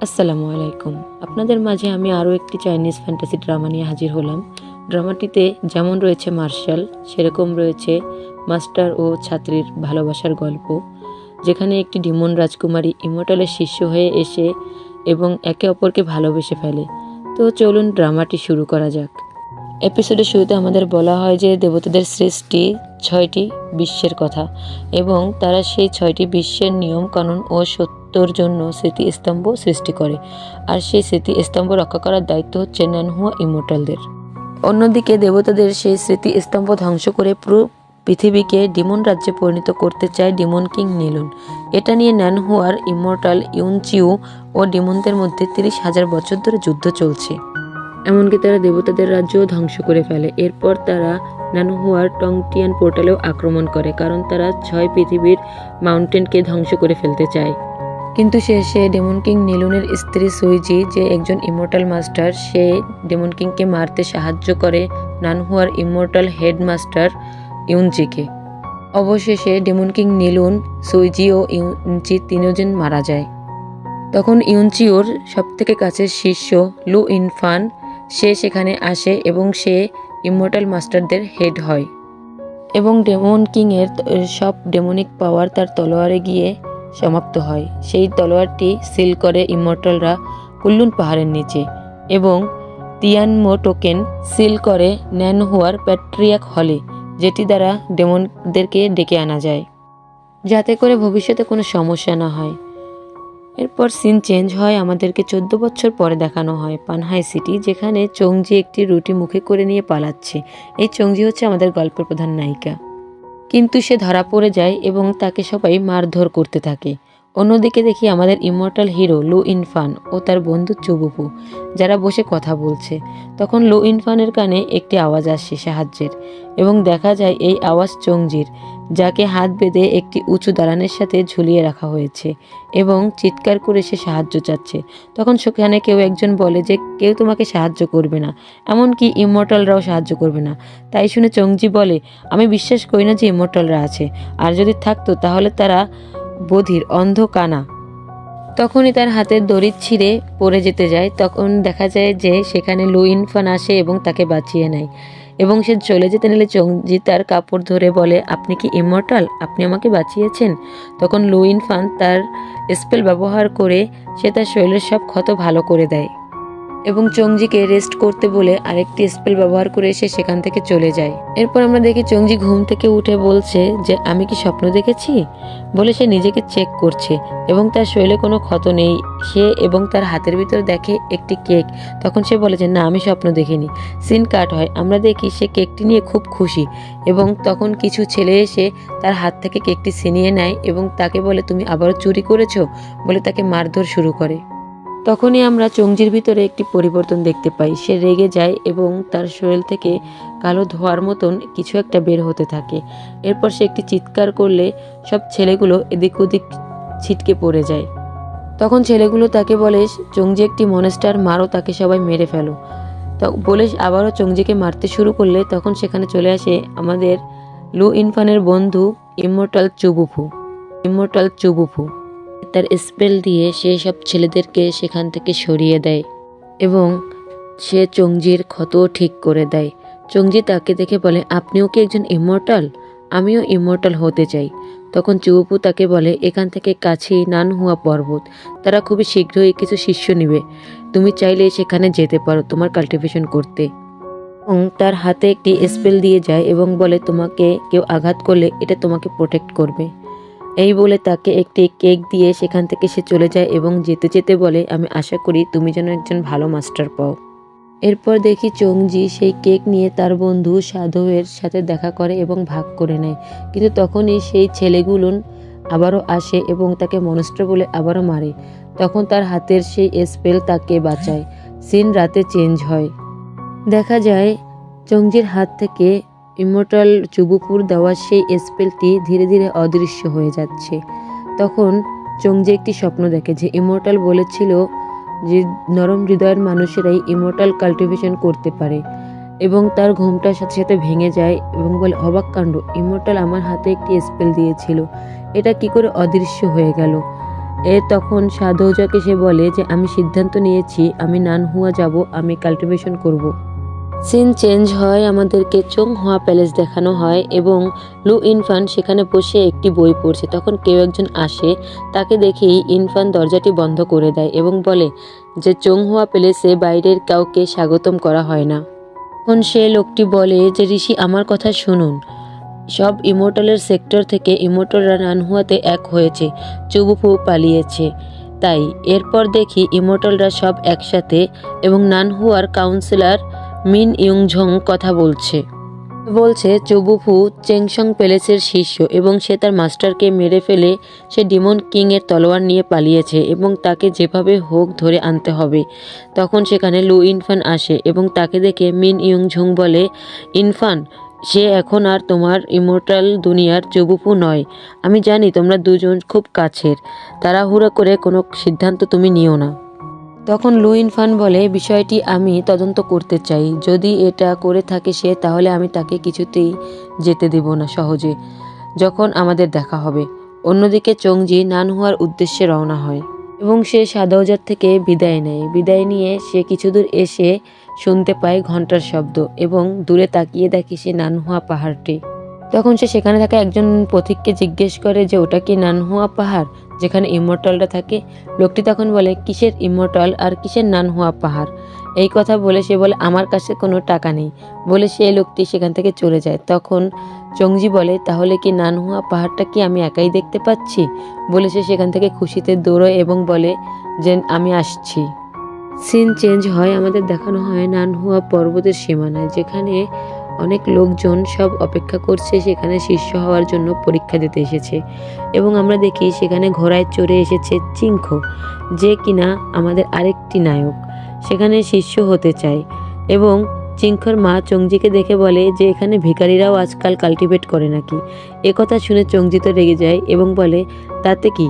আসসালামু আলাইকুম। আপনাদের মাঝে আমি আরও একটি চাইনিজ ফ্যান্টাসি ড্রামা নিয়ে হাজির হলাম। ড্রামাটিতে যেমন রয়েছে মার্শাল, সেরকম রয়েছে মাস্টার ও ছাত্রীর ভালোবাসার গল্প, যেখানে একটি ডিমন রাজকুমারী ইমর্টালের শিষ্য হয়ে এসে এবং একে অপরকে ভালোবেসে ফেলে। তো চলুন ড্রামাটি শুরু করা যাক। এপিসোডের শুরুতে আমাদের বলা হয় যে দেবতাদের সৃষ্টি 6টি বিশ্বের কথা এবং তারা সেই 6টি বিশ্বের নিয়ম কানুন ও সত্যর জন্য স্মৃতিস্তম্ভ সৃষ্টি করে, আর সেই স্মৃতিস্তম্ভ রক্ষা করার দায়িত্ব হচ্ছে ন্যানহুয়া ইমর্টালদের। অন্যদিকে দেবতাদের সেই স্মৃতিস্তম্ভ ধ্বংস করে পুরো পৃথিবীকে ডিমন রাজ্যে পরিণত করতে চায় ডিমন কিং নিলুন। এটা নিয়ে ন্যানহুয়ার ইমর্টাল ইউনচিউ ও ডিমনদের মধ্যে 30,000 বছর ধরে যুদ্ধ চলছে। এমনকি তারা দেবতাদের রাজ্যও ধ্বংস করে ফেলে। এরপর তারা ন্যানহুয়ার টংটিয়ান পোর্টালেও আক্রমণ করে, কারণ তারা 6 পৃথিবীর মাউন্টেনকে ধ্বংস করে ফেলতে চায়। কিন্তু শেষে ডেমন কিং নিলুনের স্ত্রী সুইজি, যে একজন ইমর্টাল মাস্টার, সে ডেমন কিংকে মারতে সাহায্য করে ন্যানহুয়ার ইমর্টাল হেডমাস্টার ইউনচিকে। অবশেষে ডেমন কিং নিলুন, সুইজি ও ইউনচি তিনজন মারা যায়। তখন ইউনচিওর সবথেকে কাছের শিষ্য লু ইনফান সে সেখানে আসে এবং সে ইমর্টাল মাস্টারদের হেড হয় এবং ডেমন কিংয়ের সব ডেমনিক পাওয়ার তার তলোয়ারে গিয়ে সমাপ্ত হয়। সেই তলোয়ারটি সিল করে ইমর্টালরা কুল্লুন পাহাড়ের নিচে এবং তিয়ানমো টোকেন সিল করে ন্যানহুয়ার প্যাট্রিয়াক হলে, যেটি দ্বারা ডেমনদেরকে ডেকে আনা যায় যাতে করে ভবিষ্যতে কোনো সমস্যা না হয়। এরপর সিন চেঞ্জ হয়, আমাদেরকে 14 বছর পরে দেখানো হয় পানহাই সিটি, যেখানে চংজি একটি রুটি মুখে করে নিয়ে পালাচ্ছে। এই চংজি হচ্ছে আমাদের গল্পের প্রধান নায়িকা, কিন্তু সে ধরা পড়ে যায় এবং তাকে সবাই মারধর করতে থাকে। অন্যদিকে দেখি আমাদের ইমর্টাল হিরো লু ইনফান ও তার বন্ধু চুবুপু, যারা বসে কথা বলছে। তখন লু ইনফানের কানে একটি আওয়াজ আসে সাহায্যের, এবং দেখা যায় এই আওয়াজ চংজির, যাকে হাত বেঁধে একটি উঁচু দালানের সাথে ঝুলিয়ে রাখা হয়েছে এবং চিৎকার করে সে সাহায্য চাচ্ছে। তখন সেখানে কেউ একজন বলে যে কেউ তোমাকে সাহায্য করবে না, এমনকি ইমর্টালরাও সাহায্য করবে না। তাই শুনে চংজি বলে, আমি বিশ্বাস করি না যে ইমর্টালরা আছে, আর যদি থাকতো তাহলে তারা বধির, অন্ধ, কানা। তখনই তার হাতের দড়ি ছিঁড়ে পড়ে যেতে যায়। তখন দেখা যায় যে সেখানে লু ইনফান আসে এবং তাকে বাঁচিয়ে নেয়, এবং সে চলে যেতে নিলে চংজি তার কাপড় ধরে বলে, আপনি কি ইমর্টাল? আপনি আমাকে বাঁচিয়েছেন। তখন লু ইনফান তার স্পেল ব্যবহার করে সে তার শরীরের সব ক্ষত ভালো করে দেয় এবং চংজিকে রেস্ট করতে বলে আরেকটি স্পেল ব্যবহার করে সে সেখান থেকে চলে যায়। এরপর আমরা দেখি চংজি ঘুম থেকে উঠে বলছে যে আমি কি স্বপ্ন দেখেছি বলে সে নিজেকে চেক করছে এবং তার শরীরে কোনো ক্ষত নেই। সে এবং তার হাতের ভিতর দেখে একটি কেক। তখন সে বলে যে না, আমি স্বপ্ন দেখিনি। সিন কাট হয়, আমরা দেখি সে কেকটি নিয়ে খুব খুশি এবং তখন কিছু ছেলে এসে তার হাত থেকে কেকটি ছিনিয়ে নেয় এবং তাকে বলে তুমি আবারও চুরি করেছো বলে তাকে মারধর শুরু করে। তখনই আমরা চংজির ভিতরে একটি পরিবর্তন দেখতে পাই। সে রেগে যায় এবং তার শরীর থেকে কালো ধোঁয়ার মতন কিছু একটা বের হতে থাকে। এরপর সে একটি চিৎকার করলে সব ছেলেগুলো এদিক ওদিক ছিটকে পড়ে যায়। তখন ছেলেগুলো তাকে বলে চংজি একটি মনস্টার, মারো তাকে, সবাই মেরে ফেলো। বলে আবারও চংজিকে মারতে শুরু করলে তখন সেখানে চলে আসে আমাদের লু ইনফানের বন্ধু ইমর্টাল চুবুপু। তার স্পেল দিয়ে সে সব ছেলেদেরকে সেখান থেকে সরিয়ে দেয় এবং সে চংজির ক্ষতও ঠিক করে দেয়। চংজি তাকে দেখে বলে, আপনিও কি একজন ইমর্টাল? আমিও ইমর্টাল হতে চাই। তখন চুবুপু তাকে বলে, এখান থেকে কাছেই নানহুয়া পর্বত, তারা খুবই শীঘ্রই কিছু শিষ্য নিবে, তুমি চাইলে সেখানে যেতে পারো তোমার কাল্টিভেশন করতে। এবং তার হাতে একটি স্পেল দিয়ে যায় এবং বলে তোমাকে কেউ আঘাত করলে এটা তোমাকে প্রোটেক্ট করবে। এই বলে তাকে একটি কেক দিয়ে সেখান থেকে সে চলে যায় এবং যেতে যেতে বলে, আমি আশা করি তুমি যেন একজন ভালো মাস্টার পাও। এরপর দেখি চংজি সেই কেক নিয়ে তার বন্ধু সাধুয়ের সাথে দেখা করে এবং ভাগ করে নেয়। কিন্তু তখনই সেই ছেলেগুলো আবারও আসে এবং তাকে মনস্টার বলে আবারও মারে। তখন তার হাতের সেই স্পেল তাকে বাঁচায়। সিন রাতে চেঞ্জ হয়, দেখা যায় চংজির হাত থেকে ইমর্টাল চুবুপুর দেওয়া সেই স্পেলটি ধীরে ধীরে অদৃশ্য হয়ে যাচ্ছে। তখন চংজি একটি স্বপ্ন দেখে যে ইমর্টাল বলেছিল যে নরম হৃদয়ের মানুষেরাই ইমর্টাল কাল্টিভেশন করতে পারে, এবং তার ঘুমটার সাথে সাথে ভেঙে যায় এবং বলে, অবাক কাণ্ড, ইমর্টাল আমার হাতে একটি স্পেল দিয়েছিল, এটা কি করে অদৃশ্য হয়ে গেল। তখন সাধৌজাকে সে বলে যে আমি সিদ্ধান্ত নিয়েছি, আমি নানহুয়া যাব, আমি কাল্টিভেশন করব। সিন চেঞ্জ হয়, আমাদেরকে চংহুয়া প্যালেস দেখানো হয় এবং লু ইনফান সেখানে বসে একটি বই পড়ছে। তখন কেউ একজন আসে, তাকে দেখেই ইনফান দরজাটি বন্ধ করে দেয় এবং বলে যে চংহুয়া প্যালেসে বাইরের কাউকে স্বাগতম করা হয় না। তখন সে লোকটি বলে যে ঋষি আমার কথা শুনুন, সব ইমোর্টালের সেক্টর থেকে ইমোর্টালরা নানহুয়াতে এক হয়েছে, চুবুফু পালিয়েছে। তাই এরপর দেখি ইমোর্টালরা সব একসাথে এবং নানহুয়ার কাউন্সিলর মিন ইয়ংঝং কথা বলছে চুবুফু চেংসং প্যালেসের শিষ্য এবং সে তার মাস্টারকে মেরে ফেলে সে ডিমন কিং এর তলোয়ার নিয়ে পালিয়েছে এবং তাকে যেভাবে হোক ধরে আনতে হবে। তখন সেখানে লু ইনফান আসে এবং তাকে দেখে মিন ইয়ংঝং বলে, ইনফান, সে এখন আর তোমার ইমোর্টাল দুনিয়ার চুবুফু নয়। আমি জানি তোমরা দুজন খুব কাছের, তাড়াহুড়া করে কোনো সিদ্ধান্ত তুমি নিও না। তখন লু ইনফান বলে, বিষয়টি আমি তদন্ত করতে চাই, যদি এটা করে থাকে সে, তাহলে আমি তাকে কিছুতেই যেতে দেব না সহজে, যখন আমাদের দেখা হবে। অন্যদিকে চংজি নানহুয়ার উদ্দেশ্যে রওনা হয় এবং সে সাদৌজার থেকে বিদায় নেয়। বিদায় নিয়ে সে কিছু দূর এসে শুনতে পায় ঘন্টার শব্দ এবং দূরে তাকিয়ে দেখে সে নানহুয়া পাহাড়টি। তখন সে সেখানে থাকা একজন পথিককে জিজ্ঞেস করে যে ওটা কি নানহুয়া পাহাড় যেখানে ইমোর্টালটা থাকে? লোকটি তখন বলে, কিসের ইমোর্টাল আর কিসের নানহুয়া পাহাড়? এই কথা বলে সে বলে, আমার কাছে কোনো টাকা নেই বলে সে লোকটি সেখান থেকে চলে যায়। তখন চংজি বলে, তাহলে কি নানহুয়া পাহাড়টা কি আমি একাই দেখতে পাচ্ছি? বলে সে সেখান থেকে খুশিতে দৌড়য় এবং বলে যে আমি আসছি। সিন চেঞ্জ হয়, আমাদের দেখানো হয় নানহুয়া পর্বতের সীমানায়, যেখানে অনেক লোকজন সব অপেক্ষা করছে, সেখানে শিষ্য হওয়ার জন্য পরীক্ষা দিতে এসেছে এবং আমরা দেখি সেখানে ঘোড়ায় চড়ে এসেছে চিংখো, যে কিনা আমাদের আরেকটি নায়ক, সেখানে শিষ্য হতে চায় এবং চিংখোর মা চংজিকে দেখে বলে যে এখানে ভিখারিরাও আজকাল কাল্টিভেট করে নাকি। একথা শুনে চংজি তো রেগে যায় এবং বলে, তাতে কি,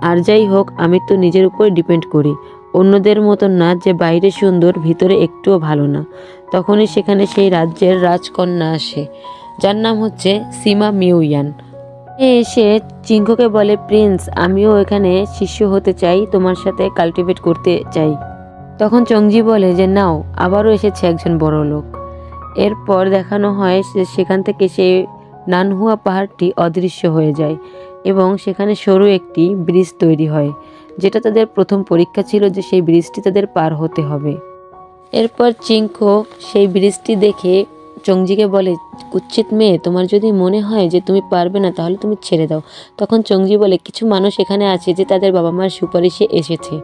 আর যাই হোক আমি তো নিজের উপর ডিপেন্ড করি, অন্যদের মতন না যে বাইরে সুন্দর ভিতরে একটুও ভালো না। তখনই সেখানে সেই রাজ্যের রাজকন্যা আসে, যার নাম হচ্ছে সিমা মিউয়ান। এসে চিংখোকে বলে, প্রিন্স, আমিও এখানে শিষ্য হতে চাই, তোমার সাথে কাল্টিভেট করতে চাই। তখন চংজি বলে যে নাও, আবারও এসেছে একজন বড় লোক। এরপর দেখানো হয় যে সেখান থেকে সেই নানহুয়া পাহাড়টি অদৃশ্য হয়ে যায় এবং সেখানে সরু একটি ব্রিজ তৈরি হয়, যেটা তাদের প্রথম পরীক্ষা ছিল যে সেই ব্রিজটি তাদের পার হতে হবে। এরপর চিংখো সেই ব্রিজটি দেখে চংজিকে বলে, কুচ্ছিত মেয়ে, তোমার যদি মনে হয় যে তুমি পারবে না তাহলে তুমি ছেড়ে দাও। তখন চংজি বলে, কিছু মানুষ এখানে আছে যে তাদের বাবা মার সুপারিশে এসেছে,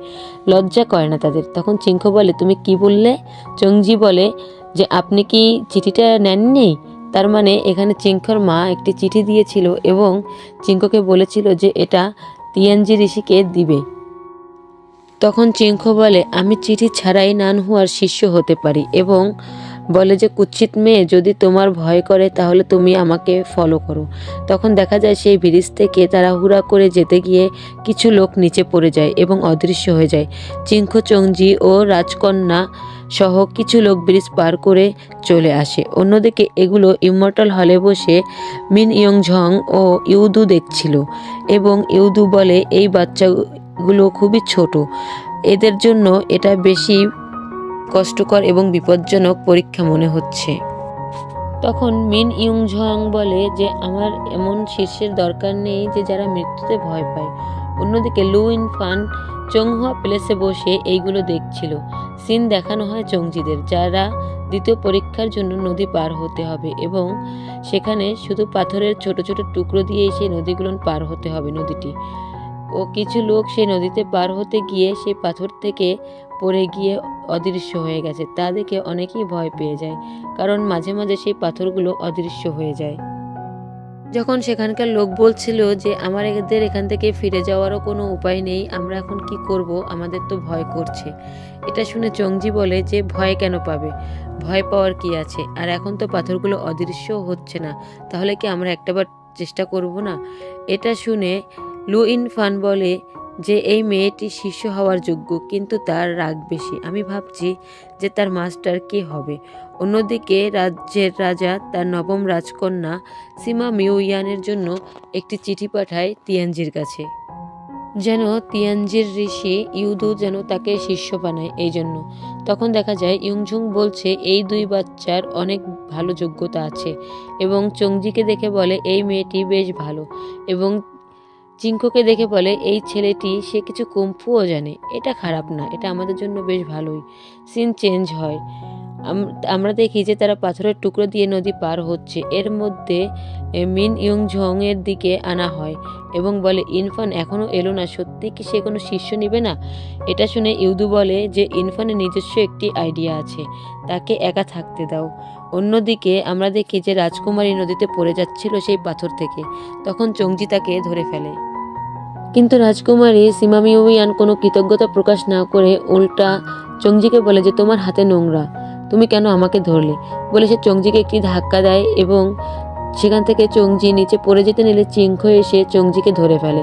লজ্জা করে না তাদের। তখন চিংখো বলে, তুমি কি বললে? চংজি বলে যে আপনি কি চিঠিটা নেননি? তার মানে এখানে চিংখোর মা একটি চিঠি দিয়েছিল এবং চিংখোকে বলেছিল যে এটা তিয়ানজি ঋষিকে দিবে। তখন চিংখো বলে, আমি চিঠি ছাড়াই নানহুয়ার শিষ্য হতে পারি এবং বলে যে কুচ্ছিত মেয়ে, যদি তোমার ভয় করে তাহলে তুমি আমাকে ফলো করো। তখন দেখা যায় সেই ব্রিজ থেকে তাড়াহুড়া করে যেতে গিয়ে কিছু লোক নিচে পড়ে যায় এবং অদৃশ্য হয়ে যায়। চিংখো, চংজি ও রাজকন্যা সহ কিছু লোক ব্রিজ পার করে চলে আসে। অন্যদিকে এগুলো ইমর্টাল হলে বসে মিন ইয়ংঝং ও ইউদু দেখছিল এবং ইউদু বলে, এই বাচ্চাগুলো খুবই ছোট, এদের জন্য এটা বেশি কষ্টকর এবং বিপজ্জনক পরীক্ষা মনে হচ্ছে। তখন মিন ইয়ংঝং বলে যে আমার এমন শিষ্যের দরকার নেই যে যারা মৃত্যুতে ভয় পায়। অন্যদিকে লু ইনফান চংহুয়া প্যালেসে বসে এইগুলো দেখছিল। সিন দেখানো হয় চংজিদের, যারা দ্বিতীয় পরীক্ষার জন্য নদী পার হতে হবে এবং সেখানে শুধু পাথরের ছোট ছোট টুকরো দিয়েই সেই নদীগুলো পার হতে হবে নদীটি। ও কিছু লোক সেই নদীতে পার হতে গিয়ে সেই পাথর থেকে পড়ে গিয়ে অদৃশ্য হয়ে গেছে, তা দেখে অনেকেই ভয় পেয়ে যায়, কারণ মাঝে মাঝে সেই পাথরগুলো অদৃশ্য হয়ে যায়। যখন সেখানকার লোক বলছিল যে আমাদের এখান থেকে ফিরে যাওয়ারও কোনো উপায় নেই, আমরা এখন কি করব, আমাদের তো ভয় করছে। এটা শুনে চংজি বলে যে ভয় কেন পাবে, ভয় পাওয়ার কি আছে, আর এখন তো পাথরগুলো অদৃশ্য হচ্ছে না, তাহলে কি আমরা একটাবার চেষ্টা করব না? এটা শুনে লু ইনফান বলে যে এই মেয়েটি শিষ্য হওয়ার যোগ্য, কিন্তু তার রাগ বেশি, আমি ভাবছি যে তার মাস্টার কে হবে। অন্যদিকে রাজ্যের রাজা তার নবম রাজকন্যা সিমা মিউয়ানের জন্য একটি চিঠি পাঠায় তিয়ানজির কাছে। যেন তিয়ানজির ঋষি ইউদু যেন তাকে শিষ্য বানায় এই জন্য। তখন দেখা যায় ইয়ংঝুং বলছে এই দুই বাচ্চার অনেক ভালো যোগ্যতা আছে এবং চংজিকে দেখে বলে এই মেয়েটি বেশ ভালো, এবং চিঙ্কোকে দেখে বলে এই ছেলেটি সে কিছু কুম্ফুও জানে, এটা খারাপ না, এটা আমাদের জন্য বেশ ভালোই। সিন চেঞ্জ হয়, আমরা দেখি যে তারা পাথরের টুকরো দিয়ে নদী পার হচ্ছে। এর মধ্যে মিন ইয়ংঝং এর দিকে আনা হয় এবং বলে ইরফান এখনো এলো না, সত্যি কি সে কোনো শিষ্য নিবে না? এটা শুনে ইউদু বলে যে ইরফানের নিজস্ব একটি আইডিয়া আছে, তাকে একা থাকতে দাও। অন্যদিকে আমরা দেখি যে রাজকুমারী নদীতে পড়ে যাচ্ছিল সেই পাথর থেকে, তখন চংজি তাকে ধরে ফেলে। কিন্তু রাজকুমারী সিমামিউয়ান কোনো কৃতজ্ঞতা প্রকাশ না করে উল্টা চংজিকে বলে যে তোমার হাতে নোংরা, তুমি কেন আমাকে ধরলে, বলে সে চংজিকে একটি ধাক্কা দেয় এবং সেখান থেকে চংজি নিচে পড়ে যেতে নিলে চিংখো এসে চংজিকে ধরে ফেলে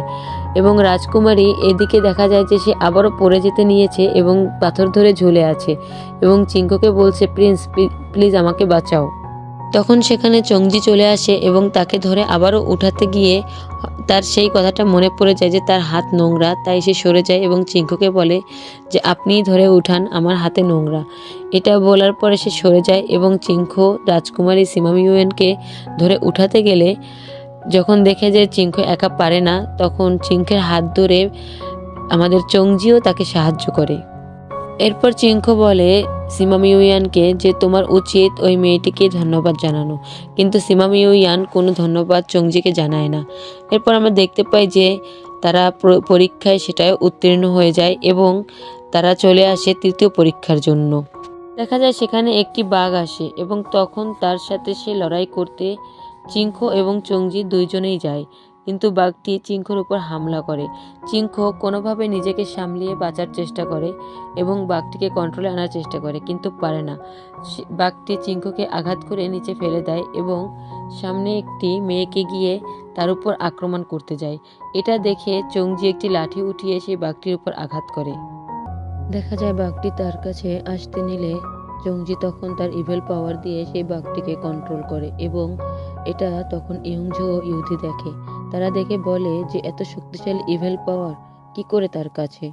এবং রাজকুমারী এদিকে দেখা যায় যে সে আবারও পড়ে যেতে নিয়েছে এবং পাথর ধরে ঝুলে আছে এবং চিংখোকে বলছে প্রিন্স প্লিজ আমাকে বাঁচাও। তখন সেখানে চংজি চলে আসে এবং তাকে ধরে আবারও উঠাতে গিয়ে তার সেই কথাটা মনে পড়ে যায় যে তার হাত নোংরা, তাই সে সরে যায় এবং চিংখোকে বলে যে আপনিই ধরে উঠান, আমার হাতে নোংরা। এটা বলার পরে সে সরে যায় এবং চিংখো রাজকুমারী সিমামিউয়েনকে ধরে উঠাতে গেলে যখন দেখে যে চিংখো একা পারে না, তখন চিংখের হাত ধরে আমাদের চংজিও তাকে সাহায্য করে। এরপর চিংখো বলে সিমামিউয়ানকে যে তোমার উচিত ওই মেয়েটিকে ধন্যবাদ জানানো, কিন্তু সিমামিউয়ান কোনো ধন্যবাদ চংজিকে জানায় না। এরপর আমরা দেখতে পাই যে তারা পরীক্ষায় সেটাও উত্তীর্ণ হয়ে যায় এবং তারা চলে আসে তৃতীয় পরীক্ষার জন্য। দেখা যায় সেখানে একটি বাঘ আসে এবং তখন তার সাথে সে লড়াই করতে চিংখো এবং চংজি দুইজনেই যায়, কিন্তু বাঘটি চিংখোর উপর হামলা করে। চিংখো কোনোভাবে নিজেকে সামলিয়ে বাঁচার চেষ্টা করে এবং বাঘটিকে কন্ট্রোলে আনার চেষ্টা করে, কিন্তু পারে না। বাঘটি চিংখোকে আঘাত করে নিচে ফেলে দেয় এবং সামনে একটি মেয়েকে গিয়ে তার উপর আক্রমণ করতে যায়। এটা দেখে চংজি একটি লাঠি উঠিয়ে সেই বাঘটির উপর আঘাত করে। দেখা যায় বাঘটি তার কাছে আসতে নিলে চংজি তখন তার ইভেল পাওয়ার দিয়ে সেই বাঘটিকে কন্ট্রোল করে এবং এটা তখন ইয়ংঝো ও ইউদি দেখে। তারা দেখে বলে যে এত শক্তিশালী ইভেল পাওয়ার কি করে তার কাছে,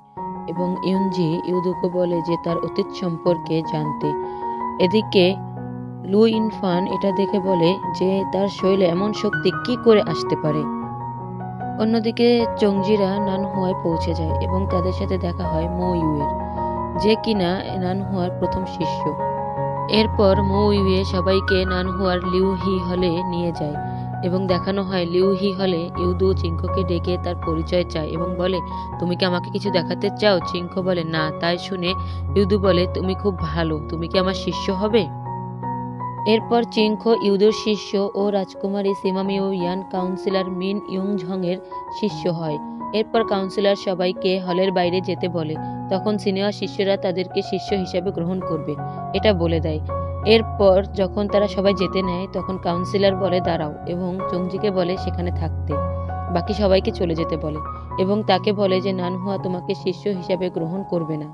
এবং ইউনজি ইউদুকে বলে যে তার অতীত সম্পর্কে জানতে। এদিকে লু ইনফান এটা দেখে বলে যে তার শরীরে এমন শক্তি কি করে আসতে পারে। অন্যদিকে চংজিরা নানহুয়ায় পৌঁছে যায় এবং তাদের সাথে দেখা হয় মো ইউয়ের, যে কিনা নানহুয়ার প্রথম শিষ্য। এরপর মো ইউয়ে সবাইকে নানহুয়ার লিউহি হলে নিয়ে যায় এবং দেখানো হয় লিউহি হলে ইউদু চিংখোকে ডেকে তার পরিচয় চায় এবং বলে তুমি কি আমাকে কিছু দেখাতে চাও? চিংখো বলে না। তাই শুনে ইউদু বলে তুমি খুব ভালো, তুমি কি আমার শিষ্য হবে? এরপর চিংখো ইউদুর শিষ্য ও রাজকুমারী সিমামিউয়ান কাউন্সিলর মিন ইয়ংঝং এর শিষ্য হয়। এরপর কাউন্সিলর সবাইকে হলের বাইরে যেতে বলে, তখন সিনিয়র শিষ্যরা তাদেরকে শিষ্য হিসাবে গ্রহণ করবে এটা বলে দেয়। এরপর যখন তারা সবাই যেতে নেয় তখন কাউন্সিলর বলে দাঁড়াও এবং চংজিকে বলে সেখানে থাকতে, বাকি সবাইকে চলে যেতে বলে এবং তাকে বলে যে নানহুয়া তোমাকে শিষ্য হিসাবে গ্রহণ করবে না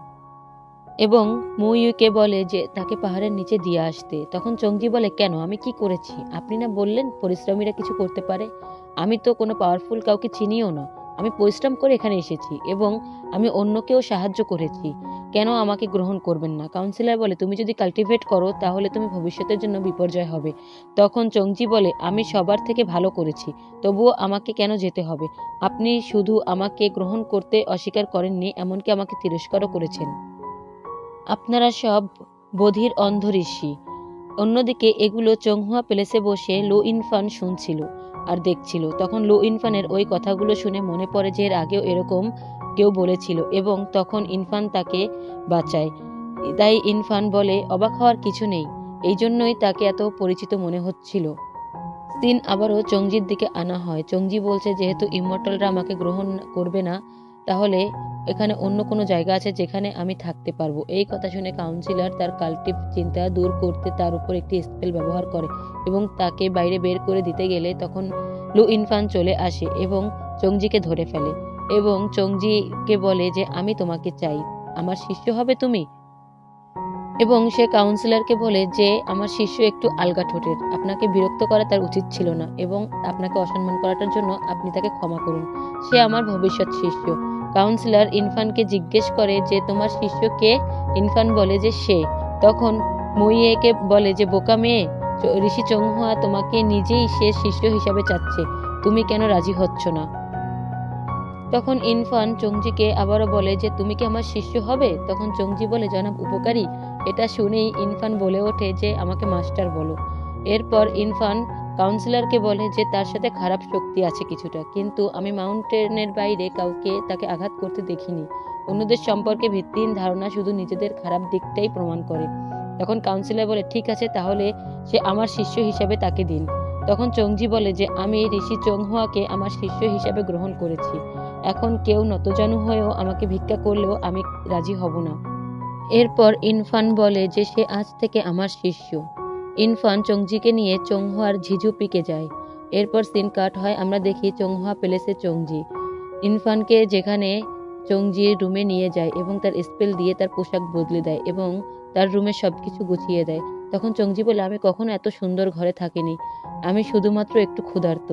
এবং মুইউকে বলে যে তাকে পাহাড়ের নিচে দিয়ে আসতে। তখন চংজি বলে কেন, আমি কি করেছি? আপনি না বললেন পরিশ্রমীরা কিছু করতে পারে? আমি তো কোনো পাওয়ারফুল কাউকে চিনিও না, আমি পরিশ্রম করে এখানে এসেছি এবং আমি অন্যকেও সাহায্য করেছি, কেন আমাকে গ্রহণ করবেন না? কাউন্সিলর বলে তুমি যদি কাল্টিভেট করো তাহলে তুমি ভবিষ্যতের জন্য বিপর্যয় হবে। তখন চংজি বলে আমি সবার থেকে ভালো করেছি, তবুও আমাকে কেন যেতে হবে? আপনি শুধু আমাকে গ্রহণ করতে অস্বীকার করেননি, এমনকি আমাকে তিরস্কারও করেছেন। আপনারা সব বধির অন্ধ ঋষি। অন্যদিকে এগুলো চংহুয়া প্যালেসে বসে লো ইনফান শুনছিল আর দেখছিল। তখন লো ইনফানের ওই কথাগুলো শুনে মনে পড়ে যে এর আগেও এরকম কেউ বলেছিল এবং তখন ইনফান তাকে বাঁচায়। তাই ইনফান বলে অবাক হওয়ার কিছু নেই, এই জন্যই তাকে এত পরিচিত মনে হচ্ছিল। সিন আবারও চংজির দিকে আনা হয়। চংজি বলছে যেহেতু ইমমর্টালরা আমাকে গ্রহণ করবে না, তাহলে এখানে অন্য কোনো জায়গা আছে যেখানে আমি থাকতে পারবো। এই কথা শুনে কাউন্সিলর তার কাল্টিভ চিন্তা দূর করতে তার উপর একটি স্পেল ব্যবহার করে এবং তাকে বাইরে বের করে দিতে গেলে তখন লু ইনফান চলে আসে এবং চংজিকে ধরে ফেলে এবং চংজিকে বলে যে আমি তোমাকে চাই, আমার শিষ্য হবে তুমি? এবং সে কাউন্সিলরকে বলে যে আমার শিষ্য একটু আলগা ঠোঁটের, আপনাকে বিরক্ত করা তার উচিত ছিল না এবং আপনাকে অসম্মান করাটার জন্য আপনি তাকে ক্ষমা করুন, সে আমার ভবিষ্যৎ শিষ্য। কাউন্সিলর ইরফানকে জিজ্ঞেস করে যে তোমার শিষ্য কে? ইরফান বলে যে সে। তখন মুইয়েকে বলে যে বোকা মেয়ে, ঋষি চংহুয়া তোমাকে নিজেই সে শিষ্য হিসাবে চাচ্ছে, তুমি কেন রাজি হচ্ছ না? তখন ইরফান চংজিকে আবারও বলে যে তুমি কি আমার শিষ্য হবে? তখন চংজি বলে জনাব উপকারী। এটা শুনেই ইরফান বলে ওঠে যে আমাকে মাস্টার বলো। এরপর ইরফান কাউন্সিলরকে বলে যে তার সাথে খারাপ শক্তি আছে কিছুটা, কিন্তু আমি মাউন্টেনের বাইরে কাউকে তাকে আঘাত করতে দেখিনি। অন্যদের সম্পর্কে ভিত্তিহীন ধারণা শুধু নিজেদের খারাপ দিকটাই প্রমাণ করে। তখন কাউন্সিলর বলে ঠিক আছে, তাহলে সে আমার শিষ্য হিসাবে তাকে দিন। তখন চংজি বলে যে আমি ঋষি চংহুয়াকে আমার শিষ্য হিসাবে গ্রহণ করেছি, এখন কেউ নতজানু হয়েও আমাকে ভিক্ষা করলেও আমি রাজি হব না। এরপর ইরফান বলে যে সে আজ থেকে আমার শিষ্য। ইরফান চংজিকে নিয়ে চংহুয়ার ঝিঝু পিকে যায়। এরপর সিন কাট হয়, আমরা দেখি চংহুয়া প্যালেসে চংজি ইরফানকে যেখানে চংজির রুমে নিয়ে যায় এবং তার স্পেল দিয়ে তার পোশাক বদলে দেয় এবং তার রুমে সবকিছু গুছিয়ে দেয়। তখন চংজি বলে আমি কখনো এত সুন্দর ঘরে থাকিনি, আমি শুধুমাত্র একটু ক্ষুধার্ত।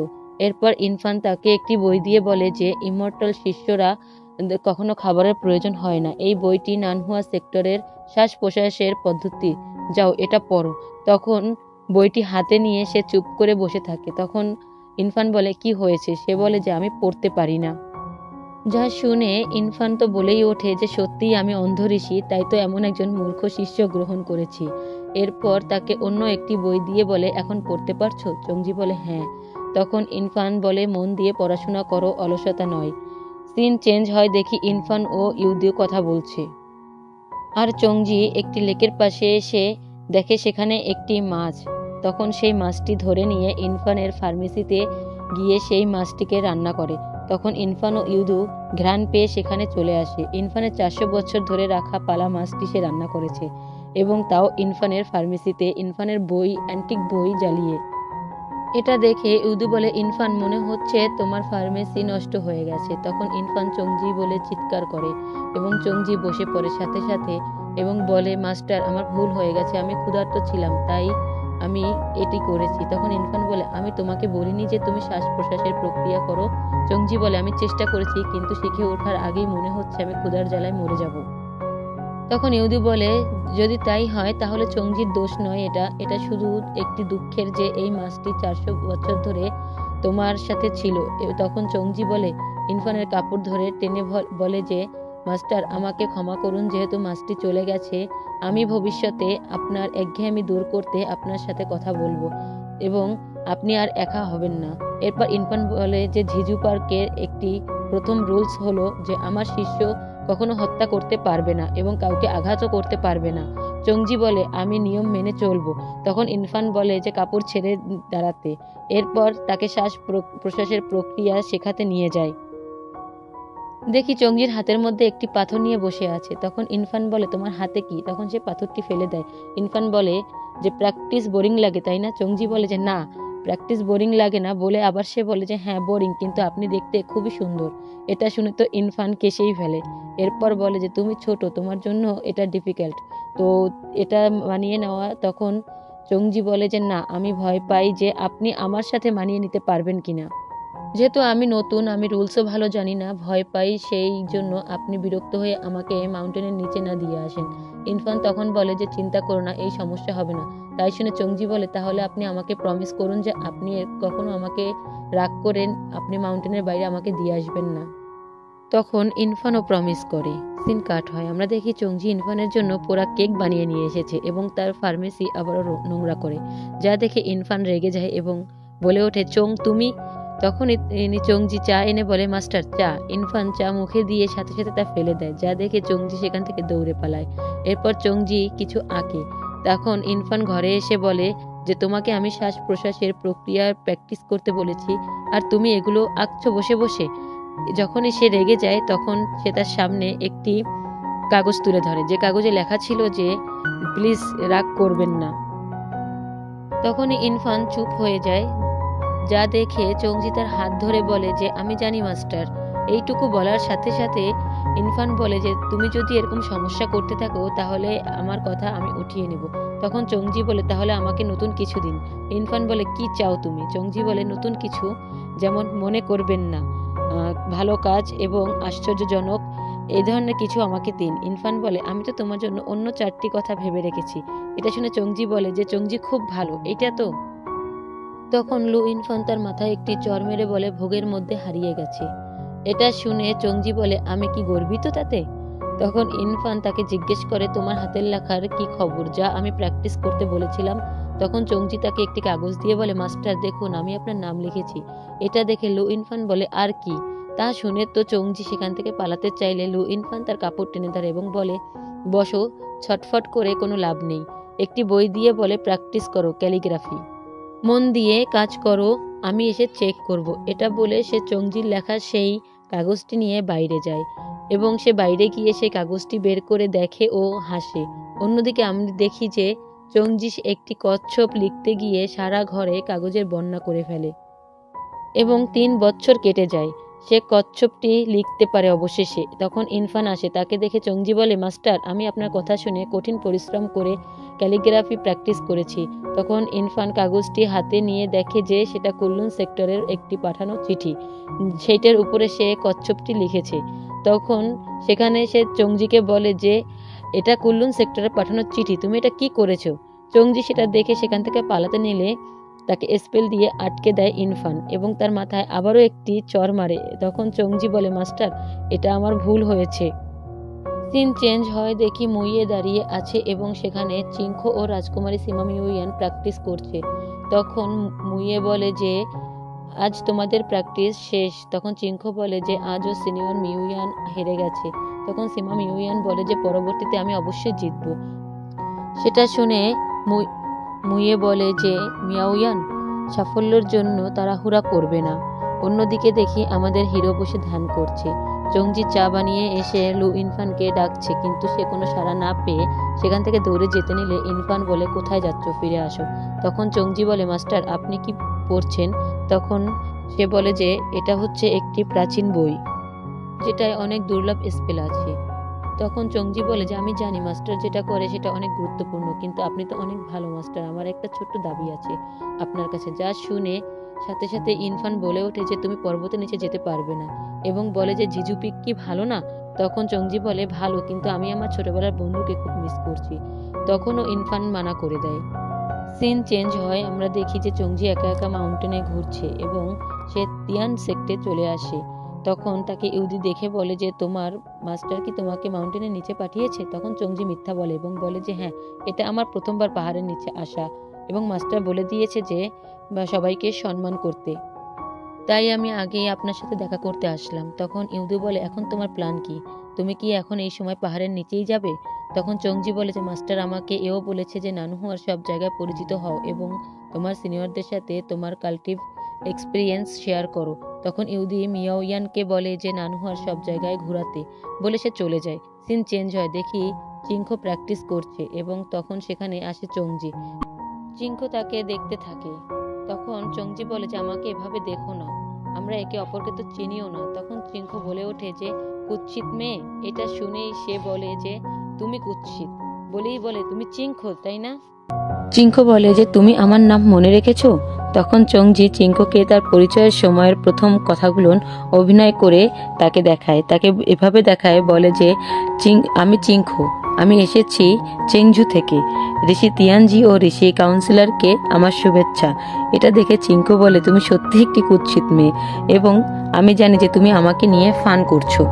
এরপর ইরফান তাকে একটি বই দিয়ে বলে যে ইমর্টাল শিষ্যরা কখনো খাবারের প্রয়োজন হয় না। এই বইটি নানহুয়া সেক্টরের শ্বাস প্রশ্বাসের পদ্ধতি, যাও এটা পড়ো। তখন বইটি হাতে নিয়ে সে চুপ করে বসে থাকে। তখন ইরফান বলে কি হয়েছে? সে বলে যে আমি পড়তে পারি না। যা শুনে ইরফান তো বলেই ওঠে যে সত্যিই আমি অন্ধ ঋষি, তাই তো এমন একজন মূর্খ শিষ্য গ্রহণ করেছি। এরপর তাকে অন্য একটি বই দিয়ে বলে এখন পড়তে পারছো? চংজি বলে হ্যাঁ। তখন ইরফান বলে মন দিয়ে পড়াশোনা করো, অলসতা নয়। সিন চেঞ্জ হয়, দেখি ইরফান ও ইউদিও কথা বলছে আর চংজি একটি লেকের পাশে এসে দেখে সেখানে একটি মাছ। তখন সেই মাছটি ধরে নিয়ে ইরফানের ফার্মেসিতে গিয়ে সেই মাছটিকে রান্না করে। তখন ইরফান ও ইউদু ঘ্রাণ পেয়ে সেখানে চলে আসে। ইরফানের 400 বছর ধরে রাখা পালা মাছটি সে রান্না করেছে এবং তাও ইরফানের ফার্মেসিতে, ইরফানের বই, অ্যান্টিক বই জ্বালিয়ে। এটা দেখে ইউদু বলে ইরফান মনে হচ্ছে তোমার ফার্মেসি নষ্ট হয়ে গেছে। তখন ইরফান চংজি বলে চিৎকার করে এবং চংজি বসে পড়ে সাথে সাথে এবং বলে মাস্টার আমার ভুল হয়ে গেছে, আমি ক্ষুধার্ত ছিলাম তাই আমি এটি করেছি। তখন ইরফান বলে আমি তোমাকে বলিনি যে তুমি শ্বাস প্রশ্বাসের প্রক্রিয়া করো? চংজি বলে আমি চেষ্টা করেছি, কিন্তু শিখে ওঠার আগেই মনে হচ্ছে আমি ক্ষুধার জ্বালায় মরে যাব। তখন ইউদি বলে যদি তাই হয় তাহলে চংজির দোষ নয়, এটা শুধু একটি দুঃখের যে এই মাছটি 400 বছর ধরে তোমার সাথে ছিল। তখন চংজি বলে ইরফানের কাপড় ধরে টেনে বলে যে মাস্টার আমাকে ক্ষমা করুন, যেহেতু মাছটি চলে গেছে আমি ভবিষ্যতে আপনার একঘেয়েমি দূর করতে আপনার সাথে কথা বলবো এবং আপনি আর একা হবেন না। এরপর ইরফান বলে যে ঝিঝু পার্কের একটি প্রথম রুলস হলো যে আমার শিষ্য কখনো হত্যা করতে পারবে না এবং কাউকে আঘাতও করতে পারবে না। চংজি বলে আমি নিয়ম মেনে চলবো। তখন ইরফান বলে যে কাপড় ছেড়ে দাঁড়াতে। এরপর তাকে শ্বাস প্রশ্বাসের প্রক্রিয়া শেখাতে নিয়ে যায়। দেখি চংজির হাতের মধ্যে একটি পাথর নিয়ে বসে আছে। তখন ইরফান বলে তোমার হাতে কি? তখন সে পাথরটি ফেলে দেয়। ইরফান বলে যে প্র্যাকটিস বোরিং লাগে তাই না? চংজি বলে যে না, প্র্যাকটিস বোরিং লাগে না বলে আবার সে বলে যে হ্যাঁ বোরিং, কিন্তু আপনি দেখতে খুবই সুন্দর। এটা শুনে তো ইরফান কেসেই ফেলে। এরপর বলে যে তুমি ছোট, তোমার জন্য এটা ডিফিকাল্ট, তো এটা মানিয়ে নেওয়া। তখন চংজি বলে যে না, আমি ভয় পাই যে আপনি আমার সাথে মানিয়ে নিতে পারবেন কিনা। যেহেতু আমি নতুন, আমি রুলসও ভালো জানি না, ভয় পাই, সেই জন্য আপনি বিরক্ত হয়ে আমাকে মাউন্টেনের নিচে না দিয়ে আসেন। ইরফান তখন বলে যে চিন্তা করো না, এই সমস্যা হবে না। তাই শুনে চংজি বলে তাহলে আপনি আমাকে প্রমিস করুন যে আপনি কখনো আমাকে রাগ করেন আপনি মাউন্টেনের বাইরে আমাকে দিয়ে আসবেন না। তখন ইরফানও প্রমিস করে। সিন কাট হয়, আমরা দেখি চংজি ইরফানের জন্য পোড়া কেক বানিয়ে নিয়ে এসেছে এবং তার ফার্মেসি আবারও নোংরা করে, যা দেখে ইরফান রেগে যায় এবং বলে ওঠে চং তুমি। তখন চংজি চা এনে বলে মাস্টার চা। ইরফান চা মুখে দিয়ে সাথে সাথে তা ফেলে দেয়, যা দেখে চংজি সেখান থেকে দৌড়ে পালায়। এরপর চংজি কিছু আঁকে। তখন ইরফান ঘরে এসে বলে যে তোমাকে আমি শ্বাস প্রশ্বাসের প্রক্রিয়ার প্র্যাকটিস করতে বলেছি আর তুমি এগুলো আঁকছো বসে বসে। যখনই সে রেগে যায় তখন সে তার সামনে একটি কাগজ তুলে ধরে, যে কাগজে লেখা ছিল যে প্লিজ রাগ করবেন না। তখনই ইরফান চুপ হয়ে যায়, যা দেখে চংজি তার হাত ধরে বলে যে আমি জানি মাস্টার। এইটুকু বলার সাথে সাথে ইরফান বলে যে তুমি যদি এরকম সমস্যা করতে থাকো তাহলে আমার কথা আমি উঠিয়ে নেব। তখন চংজি বলে তাহলে আমাকে নতুন কিছু দিন। ইরফান বলে কি চাও তুমি? চংজি বলে নতুন কিছু, যেমন মনে করবেন না, ভালো কাজ এবং আশ্চর্যজনক এই ধরনের কিছু আমাকে দিন। ইরফান বলে, আমি তো তোমার জন্য অন্য 4টি কথা ভেবে রেখেছি। এটা শুনে চংজি বলে যে চংজি খুব ভালো, এটা তো। তখন লু ইরফান তার মাথায় একটি চড় মেরে বলে, ভোগের মধ্যে হারিয়ে গেছে। এটা শুনে চংজি বলে, আমি কি গর্বিত তাতে? তখন ইরফান তাকে জিজ্ঞেস করে, তোমার হাতের লেখার কি খবর, যা আমি প্র্যাকটিস করতে বলেছিলাম? তখন চংজি তাকে একটি কাগজ দিয়ে বলে, মাস্টার দেখুন, আমি আপনার নাম লিখেছি। এটা দেখে লু ইরফান বলে, আর কি? তা শুনে তো চংজি সেখান থেকে পালাতে চাইলে লু ইরফান তার কাপড় টেনে ধরে এবং বলে, বসো, ছটফট করে কোনো লাভ নেই। একটি বই দিয়ে বলে, প্র্যাকটিস করো ক্যালিগ্রাফি, মন দিয়ে কাজ করো, আমি এসে চেক করব। এটা বলে সে চংজির লেখা সেই কাগজটি নিয়ে বাইরে যায় এবং সে বাইরে গিয়ে সেই কাগজটি বের করে দেখে ও হাসে। অন্যদিকে আমরা দেখি যে চংজি একটি কচ্ছপ লিখতে গিয়ে সারা ঘরে কাগজের বন্যা করে ফেলে এবং 3 বছর কেটে যায়। সে কচ্ছপটি লিখতে পারে অবশেষে। তখন ইরফান আসে, তাকে দেখে চংজি বলে, মাস্টার, আমি আপনার কথা শুনে কঠিন পরিশ্রম করে ক্যালিগ্রাফি প্র্যাকটিস করেছি। তখন ইরফান কাগজটি হাতে নিয়ে দেখে যে সেটা কুল্লুন সেক্টরের একটি পাঠানো চিঠি, সেইটার উপরে সে কচ্ছপটি লিখেছে। তখন সেখানে সে চংজিকে বলে যে এটা কুল্লুন সেক্টরে পাঠানো চিঠি, তুমি এটা কি করেছো? চংজি সেটা দেখে সেখান থেকে পালাতে নিলে তাকে স্পেল দিয়ে আটকে দেয় ইরফান এবং তার মাথায় আবারও একটি চড় মারে। তখন চংজি বলে, মাস্টার, এটা আমার ভুল হয়েছে। সিন চেঞ্জ হয়, দেখি মুইয়ে দাঁড়িয়ে আছে এবং সেখানে চিংখো ও রাজকুমারী সীমা মিউয়ান প্র্যাকটিস করছে। তখন মুইয়ে বলে যে আজ তোমাদের প্র্যাকটিস শেষ। তখন চিংখো বলে যে আজও সিনিয়র মিউয়ান হেরে গেছে। তখন সীমা মিউয়ান বলে যে পরবর্তীতে আমি অবশ্যই জিতব। সেটা শুনে মুইয়ে বলে যে মিয়াওয়ান, সাফল্যের জন্য তাড়াহুড়া করবে না। অন্যদিকে দেখি আমাদের হিরো বসে ধ্যান করছে। চংজি চা বানিয়ে এসে লু ইরফানকে ডাকছে, কিন্তু সে কোনো সাড়া না পেয়ে সেখান থেকে দৌড়ে যেতে নিলে ইরফান বলে, কোথায় যাচ্ছ, ফিরে আসো। তখন চংজি বলে, মাস্টার, আপনি কি পড়ছেন? তখন সে বলে যে এটা হচ্ছে একটি প্রাচীন বই, যেটায় অনেক দুর্লভ স্পেল আছে। তখন চংজি বলে যে আমি জানি মাস্টার যেটা করে সেটা অনেক গুরুত্বপূর্ণ, কিন্তু আপনি তো অনেক ভালো মাস্টার, আমার একটা ছোট্ট দাবি আছে আপনার কাছে। যা শুনে সাথে সাথে ইরফান বলে ওঠে যে তুমি পর্বতের নিচে যেতে পারবে না এবং বলে যে জিজু পিক কি ভালো না? তখন চংজি বলে, ভালো, কিন্তু আমি আমার ছোটবেলার বন্ধুকে খুব মিস করছি। তখনও ইরফান মানা করে দেয়। সিন চেঞ্জ হয়, আমরা দেখি যে চংজি একা একা মাউন্টেনে ঘুরছে এবং সে তিয়ান সেক্টরে চলে আসে। তখন তাকে ইউদি দেখে বলে যে তোমার মাস্টার কি তোমাকে মাউন্টেনের নিচে পাঠিয়েছে? তখন চংজি মিথ্যা বলে এবং বলে যে হ্যাঁ, এটা আমার প্রথমবার পাহাড়ের নিচে আসা এবং মাস্টার বলে দিয়েছে যে সবাইকে সম্মান করতে, তাই আমি আগেই আপনার সাথে দেখা করতে আসলাম। তখন ইউদি বলে, এখন তোমার প্ল্যান কি? তুমি কি এখন এই সময় পাহাড়ের নিচেই যাবে? তখন চংজি বলে যে মাস্টার আমাকে এও বলেছে যে নানহুয়ার সব জায়গায় পরিচিত হও এবং তোমার সিনিয়রদের সাথে তোমার কাল্টিভ এক্সপিরিয়েন্স শেয়ার করো। তখন ইউদি মিয়াওয়ানকে বলে যে নানহুয়ার সব জায়গায় ঘোরাতে, বলে সে চলে যায়। সিন চেঞ্জ হয়, দেখি চিংখো প্র্যাকটিস করছে এবং তখন সেখানে আসে চংজি। চিংখো তাকে দেখতে থাকে। তখন চংজি বলে যে আমাকে এভাবে দেখো না, আমরা একে অপরকে তো চিনিও না। তখন চিংখো বলে ওঠে যে কুৎসিত মেয়ে। এটা শুনেই সে বলে যে তুমি কুৎসিত, বলেই বলে তুমি চিংখো, তাই না? চিংখো বলে যে তুমি আমার নাম মনে রেখেছো? তখন চংজি চিংখোকে তার পরিচয়ের সময়ের প্রথম কথাগুলো অভিনয় করে তাকে দেখায়। তাকে এভাবে দেখায়, বলে যে আমি চিংখো, আমি এসেছি চেংজু থেকে। ঋষি তিয়ানজি ও ঋষি কাউন্সিলরকে আমার শুভেচ্ছা। এটা দেখে চিংখো বলে, তুমি সত্যি একটি কুৎসিত মেয়ে এবং আমি জানি যে তুমি আমাকে নিয়ে ফান করছো।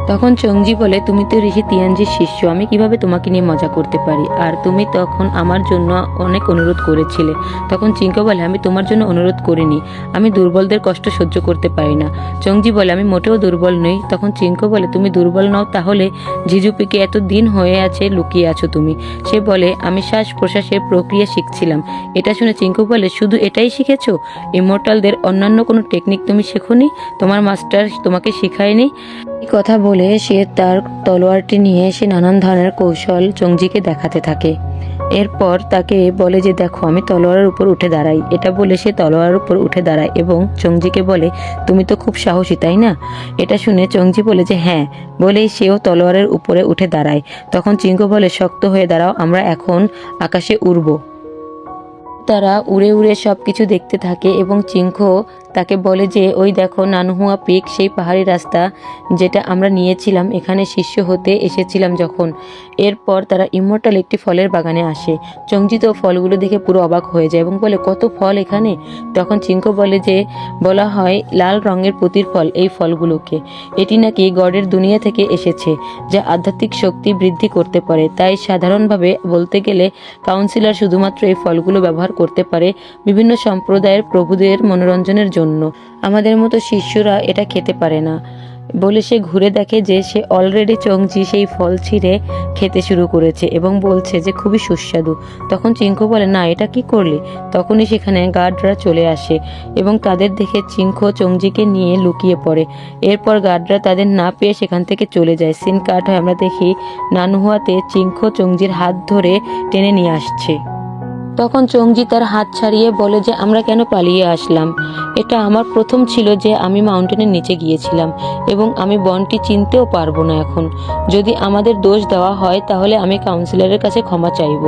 তখন চংজি বলে, তুমি তো ঋষি তিয়ানজির শিষ্য, আমি কিভাবে তোমাকে নিয়ে মজা করতে পারি? আর তুমি তখন আমার জন্য অনেক অনুরোধ করেছিলে। তখন চিংখো বলে, আমি তোমার জন্য অনুরোধ করিনি, আমি দুর্বলদের কষ্ট সহ্য করতে পারি না। চংজি বলে, আমি মোটেও দুর্বল নই। তখন চিংখো বলে, তুমি দুর্বল নও, তাহলে জিজুপিকে এত দিন হয়ে আছে লুকিয়ে আছো তুমি। সে বলে, আমি শ্বাস প্রশ্বাসের প্রক্রিয়া শিখছিলাম। এটা শুনে চিংখো বলে, শুধু এটাই শিখেছো? ইমর্টালদের অন্যান্য কোনো টেকনিক তুমি শেখোনি? তোমার মাস্টার তোমাকে শেখায়নি? এই কথা বলে সে তার তলোয়ারটি নিয়ে সে নানান ধরনের কৌশল চংজিকে দেখাতে থাকে। এরপর তাকে বলে যে দেখো, আমি তলোয়ারের উপর উঠে দাঁড়াই। এটা বলে সে তলোয়ারের উপর উঠে দাঁড়ায় এবং চংজিকে বলে, তুমি তো খুব সাহসী, তাই না? এটা শুনে চংজি বলে যে হ্যাঁ, বলেই সেও তলোয়ারের উপরে উঠে দাঁড়ায়। তখন চিংখো বলে, শক্ত হয়ে দাঁড়াও, আমরা এখন আকাশে উড়ব। তারা উড়ে উড়ে সব কিছু দেখতে থাকে এবং চিংখো তাকে বলে যে ওই দেখো নানহুয়া পিক, সেই পাহাড়ি রাস্তা যেটা আমরা নিয়েছিলাম এখানে শিষ্য হতে এসেছিলাম যখন। এরপর তারা ইমমর্টাল একটি ফলের বাগানে আসে। চংজি তো ফলগুলো দেখে পুরো অবাক হয়ে যায় এবং বলে কত ফল এখানে। তখন চিঙ্কো বলে যে বলা হয় লাল রঙের পুতির ফল এই ফলগুলোকে, এটি নাকি গডের দুনিয়া থেকে এসেছে যা আধ্যাত্মিক শক্তি বৃদ্ধি করতে পারে। তাই সাধারণভাবে বলতে গেলে কাউন্সিলর শুধুমাত্র এই ফলগুলো ব্যবহার করতে পারে বিভিন্ন সম্প্রদায়ের প্রভুদের মনোরঞ্জনের জন্য, আমাদের মতো শিষ্যরা এটা খেতে পারে না। বলে সে ঘুরে দেখে যে সে অলরেডি চংজি সেই ফল ছিঁড়ে খেতে শুরু করেছে এবং বলছে যে খুবই সুস্বাদু। তখন চিঙ্কো বলে না এটা কি করলি? তখনই সেখানে গার্ডরা চলে আসে এবং তাদের দেখে চিঙ্কো চংজিকে নিয়ে লুকিয়ে পড়ে। এরপর গার্ডরা তাদের না পেয়ে সেখান থেকে চলে যায়। সিন কাট হয়, আমরা দেখি নানহুয়াতে চিঙ্কো চংজির হাত ধরে টেনে নিয়ে আসছে। তখন চংজি তার হাত ছাড়িয়ে বলে যে আমরা কেন পালিয়ে আসলাম, এটা আমার প্রথম ছিল যে আমি মাউন্টেনের নিচে গিয়েছিলাম এবং আমি বনটি চিনতেও পারবো না এখন। যদি আমাদের দোষ দেওয়া হয় তাহলে আমি কাউন্সিলরের কাছে ক্ষমা চাইব।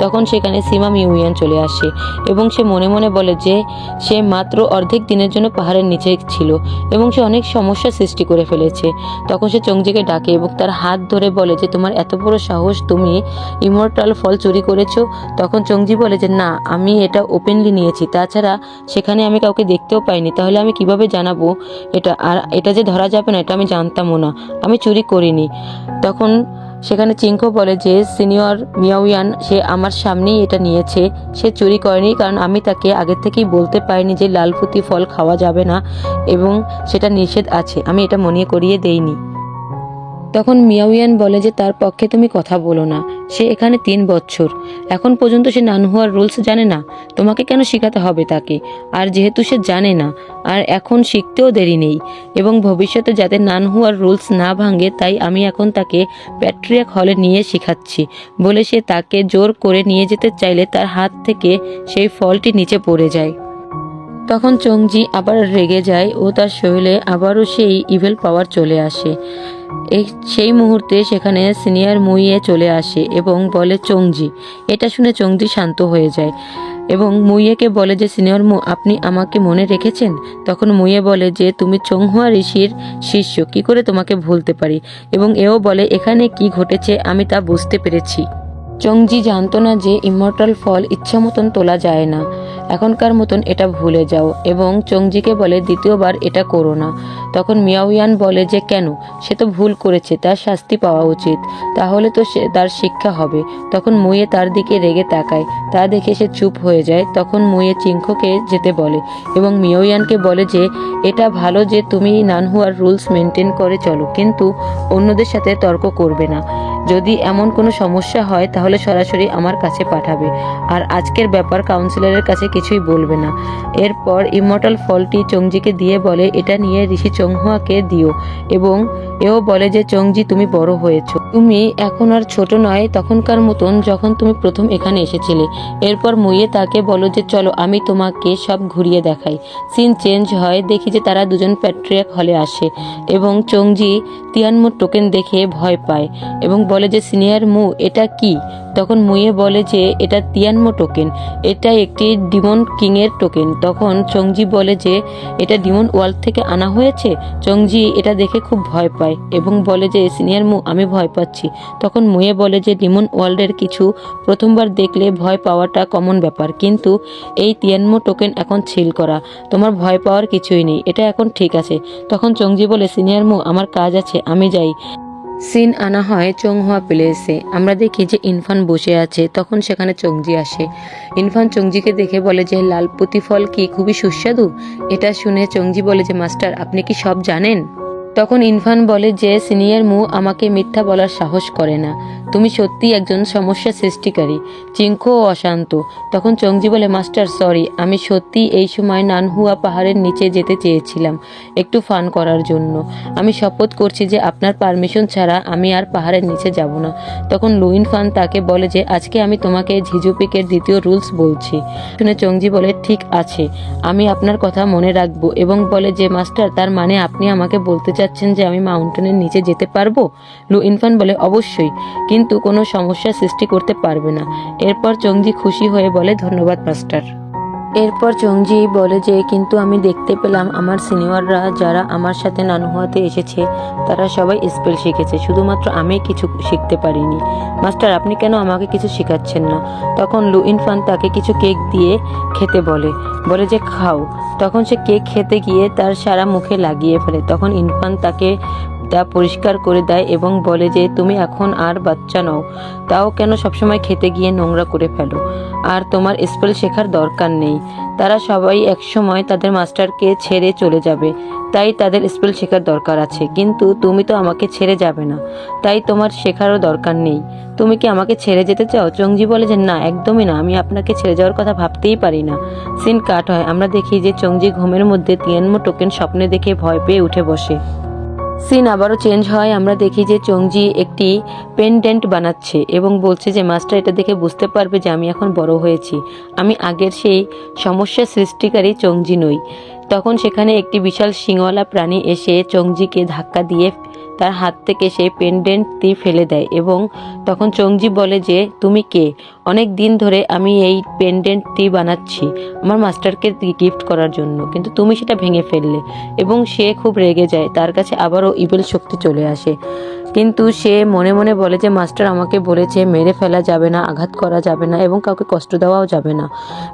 তখন সেখানে সিমা মিউয়ান চলে আসে এবং সে মনে মনে বলে যে সে মাত্র অর্ধেক দিনের জন্য পাহাড়ের নিচে ছিল এবং সে অনেক সমস্যা সৃষ্টি করে ফেলেছে। তখন সে চংজিকে ডাকে এবং তার হাত ধরে বলে যে তোমার এত বড় সাহস, তুমি ইমমর্টাল ফল চুরি করেছো। তখন চংজি বলে যে না, আমি এটা ওপেনলি নিয়েছি, তাছাড়া সেখানে আমি কাউকে দেখতেও পাইনি, তাহলে আমি কিভাবে জানাবো এটা, আর এটা যে ধরা যাবে না এটা আমি জানতামও না, আমি চুরি করিনি। তখন সেখানে চিঙ্কো বলে যে সিনিয়র মিয়াওয়ান সে আমার সামনেই এটা নিয়েছে, সে চুরি করেনি, কারণ আমি তাকে আগের থেকেই বলতে পারিনি যে লালপুতি ফল খাওয়া যাবে না এবং সেটা নিষেধ আছে, আমি এটা মনে করিয়ে দেইনি। তখন মিয়াওয়ান বলে যে তার পক্ষে তুমি কথা বলো না, সে এখানে 3 বছর, এখন পর্যন্ত সে নানহুয়ার রুলস জানে না, তোমাকে কেন শেখাতে হবে তাকে? আর যেহেতু সে জানে না আর এখন শিখতেও দেরি নেই এবং ভবিষ্যতে যাতে নানহুয়ার রুলস না ভাঙে, তাই আমি এখন তাকে প্যাট্রিয়াক হলে নিয়ে শেখাচ্ছি। বলে সে তাকে জোর করে নিয়ে যেতে চাইলে তার হাত থেকে সেই ফলটি নিচে পড়ে যায়। তখন চংজি আবার রেগে যায় ও তার শরীরে আবারও সেই ইভেল পাওয়ার চলে আসে। সেই মুহূর্তে সেখানে সিনিয়র মুইয়ে চলে আসে এবং বলে চংজি। এটা শুনে চংজি শান্ত হয়ে যায় এবং মুইয়েকে বলে যে সিনিয়র মু, আপনি আমাকে মনে রেখেছেন? তখন মুইয়ে বলে যে তুমি চংহুয়া ঋষির শিষ্য, কি করে তোমাকে ভুলতে পারি, এবং এও বলে এখানে কি ঘটেছে আমি তা বুঝতে পেরেছি। চংজি জানতো না যে ইমমর্টাল ফল ইচ্ছা মতন তোলা যায় না, এখনকার মতন এটা ভুলে যাও, এবং চংজিকে বলে দ্বিতীয়বার এটা করো না। তখন মিয়াওয়ান বলে যে কেন, সে তো ভুল করেছে, তার শাস্তি পাওয়া উচিত, তাহলে তো সে তার শিক্ষা হবে। তখন মুইয়ে তার দিকে রেগে তাকায়, তা দেখে সে চুপ হয়ে যায়। তখন মুইয়ে চিঙ্কোকে যেতে বলে এবং মিয়াওয়ানকে বলে যে এটা ভালো যে তুমি নানহুয়ার রুলস মেনটেন করে চলো, কিন্তু অন্যদের সাথে তর্ক করবে না। যদি এমন কোনো সমস্যা হয় তাহলে সরাসরি আমার কাছে পাঠাবে, আর আজকের ব্যাপার কাউন্সিলরের কাছে কিছুই বলবে না। এরপর ইমমর্টাল ফলটি চংজিকে দিয়ে বলে এটা নিয়ে ঋষি চংহুয়াকে দিও, এবং এও বলে যে চংজি তুমি বড় হয়েছো, তুমি এখন আর ছোট নয় তখনকার মতন যখন তুমি প্রথম এখানে এসেছিলে। এরপর মুইয়ে তাকে বলো যে চলো আমি তোমাকে সব ঘুরিয়ে দেখাই। সিন চেঞ্জ হয়, দেখি যে তারা দুজন প্যাট্রিয়াক হলে আসে এবং চংজি তিয়ানমো টোকেন দেখে ভয় পায় এবং বলে যে সিনিয়র মু এটা কি? তখন মুইয়ে বলে যে এটা তিয়ানমো টোকেন, এটা একটি ডিমন কিং এর টোকেন। তখন চংজি বলে যে এটা ডিমন ওয়ার্ল্ড থেকে আনা হয়েছে। চংজি এটা দেখে খুব ভয় পায় এবং বলে যে সিনিয়র মু আমি ভয় পাচ্ছি। তখন মুইয়ে বলে যে ডিমন ওয়ার্ল্ডের কিছু প্রথমবার দেখলে ভয় পাওয়াটা কমন ব্যাপার, কিন্তু এই তিয়ানমো টোকেন এখন সিল করা, তোমার ভয় পাওয়ার কিছুই নেই, এটা এখন ঠিক আছে। তখন চংজি বলে সিনিয়র মু আমার কাজ আছে, আমি যাই। সিন আনা হয় চংহুয়া প্লেসে, আমরা দেখি যে ইনফান বসে আছে। তখন সেখানে চংজি আসে, ইনফান চংজিকে দেখে বলে যে লালপুতি ফল কি খুবই সুস্বাদু? এটা শুনে চংজি বলে যে মাস্টার আপনি কি সব জানেন? তখন ইনফান বলে যে সিনিয়র মু আমাকে মিথ্যা বলার সাহস করে না, তুমি সত্যি একজন সমস্যা সৃষ্টিকারী। চিঙ্কো অশান্ত। তখন চংজি বলে মাস্টার সরি, আমি সত্যি এই সময় নানহুয়া পাহাড়ের নিচে যেতে চেয়েছিলাম একটু ফান করার জন্য, আমি শপথ করছি যে আপনার পারমিশন ছাড়া আমি আর পাহাড়ের নিচে যাব না। তখন লুইন ফান তাকে বলে যে আজকে আমি তোমাকে ঝিঝুপিকের দ্বিতীয় রুলস বলছি। শুনে চংজি বলে ঠিক আছে, আমি আপনার কথা মনে রাখবো, এবং বলে যে মাস্টার তার মানে আপনি আমাকে বলতে চাচ্ছেন যে আমি মাউন্টেনের নিচে যেতে পারবো? লু ইনফান বলে অবশ্যই, কিন্তু কোনো সমস্যা সৃষ্টি করতে পারবে না। এরপর চংজি খুশি হয়ে বলে ধন্যবাদ মাস্টার। এরপর চংজি বলে যে কিন্তু আমি দেখতে পেলাম আমার সিনিয়ররা যারা আমার সাথে নানহুয়াতে এসেছে তারা সবাই স্পেল শিখেছে, শুধুমাত্র আমি কিছু শিখতে পারিনি। মাস্টার আপনি কেন আমাকে কিছু শেখাচ্ছেন না? তখন লু ইনফান তাকে কিছু কেক দিয়ে খেতে বলে, বলে যে খাও। তখন সে কেক খেতে গিয়ে তার সারা মুখে লাগিয়ে ফেলে। তখন ইনফান তাকে তা পরিষ্কার করে দেয় এবং বলে যে তুমি এখন আর বাচ্চা নও, তাও কেন সবসময় খেতে গিয়ে নোংরা করে ফেলো, আর তোমার স্পেল শেখার দরকার নেই। তারা সবাই একসময় তাদের মাস্টারকে ছেড়ে চলে যাবে, তাই তাদের স্পেল শেখার দরকার আছে, কিন্তু তুমি তো আমাকে ছেড়ে যাবে না, তাই তোমার শেখারও দরকার নেই। তুমি কি আমাকে ছেড়ে যেতে চাও? চংজি বলে যে না, একদমই না, আমি আপনাকে ছেড়ে যাওয়ার কথা ভাবতেই পারি না। সিন কাট হয়, আমরা দেখি যে চংজি ঘুমের মধ্যে তিয়ানমো টোকেন স্বপ্নে দেখে ভয় পেয়ে উঠে বসে। সিন আবারও চেঞ্জ হয়, আমরা দেখি যে চংজি একটি পেন্ডেন্ট বানাচ্ছে এবং বলছে যে মাস্টার এটা দেখে বুঝতে পারবে যে আমি এখন বড় হয়েছি, আমি আগের সেই সমস্যা সৃষ্টিকারী চংজি নই। তখন সেখানে একটি বিশাল শিংওয়ালা প্রাণী এসে চংজিকে ধাক্কা দিয়ে তার হাত থেকে সেই পেন্ডেন্টটি ফেলে দেয় এবং তখন চংজি বলে যে তুমি কে? অনেক দিন ধরে আমি এই পেন্ডেন্টটি বানাচ্ছি আমার মাস্টারকে গিফট করার জন্য, কিন্তু তুমি সেটা ভেঙে ফেললে। এবং সে খুব রেগে যায়, তার কাছে আবারও ইভিল শক্তি চলে আসে, কিন্তু সে মনে মনে বলে যে মাস্টার আমাকে বলেছে মেরে ফেলা যাবে না, আঘাত করা যাবে না এবং কাউকে কষ্ট দেওয়াও যাবে না,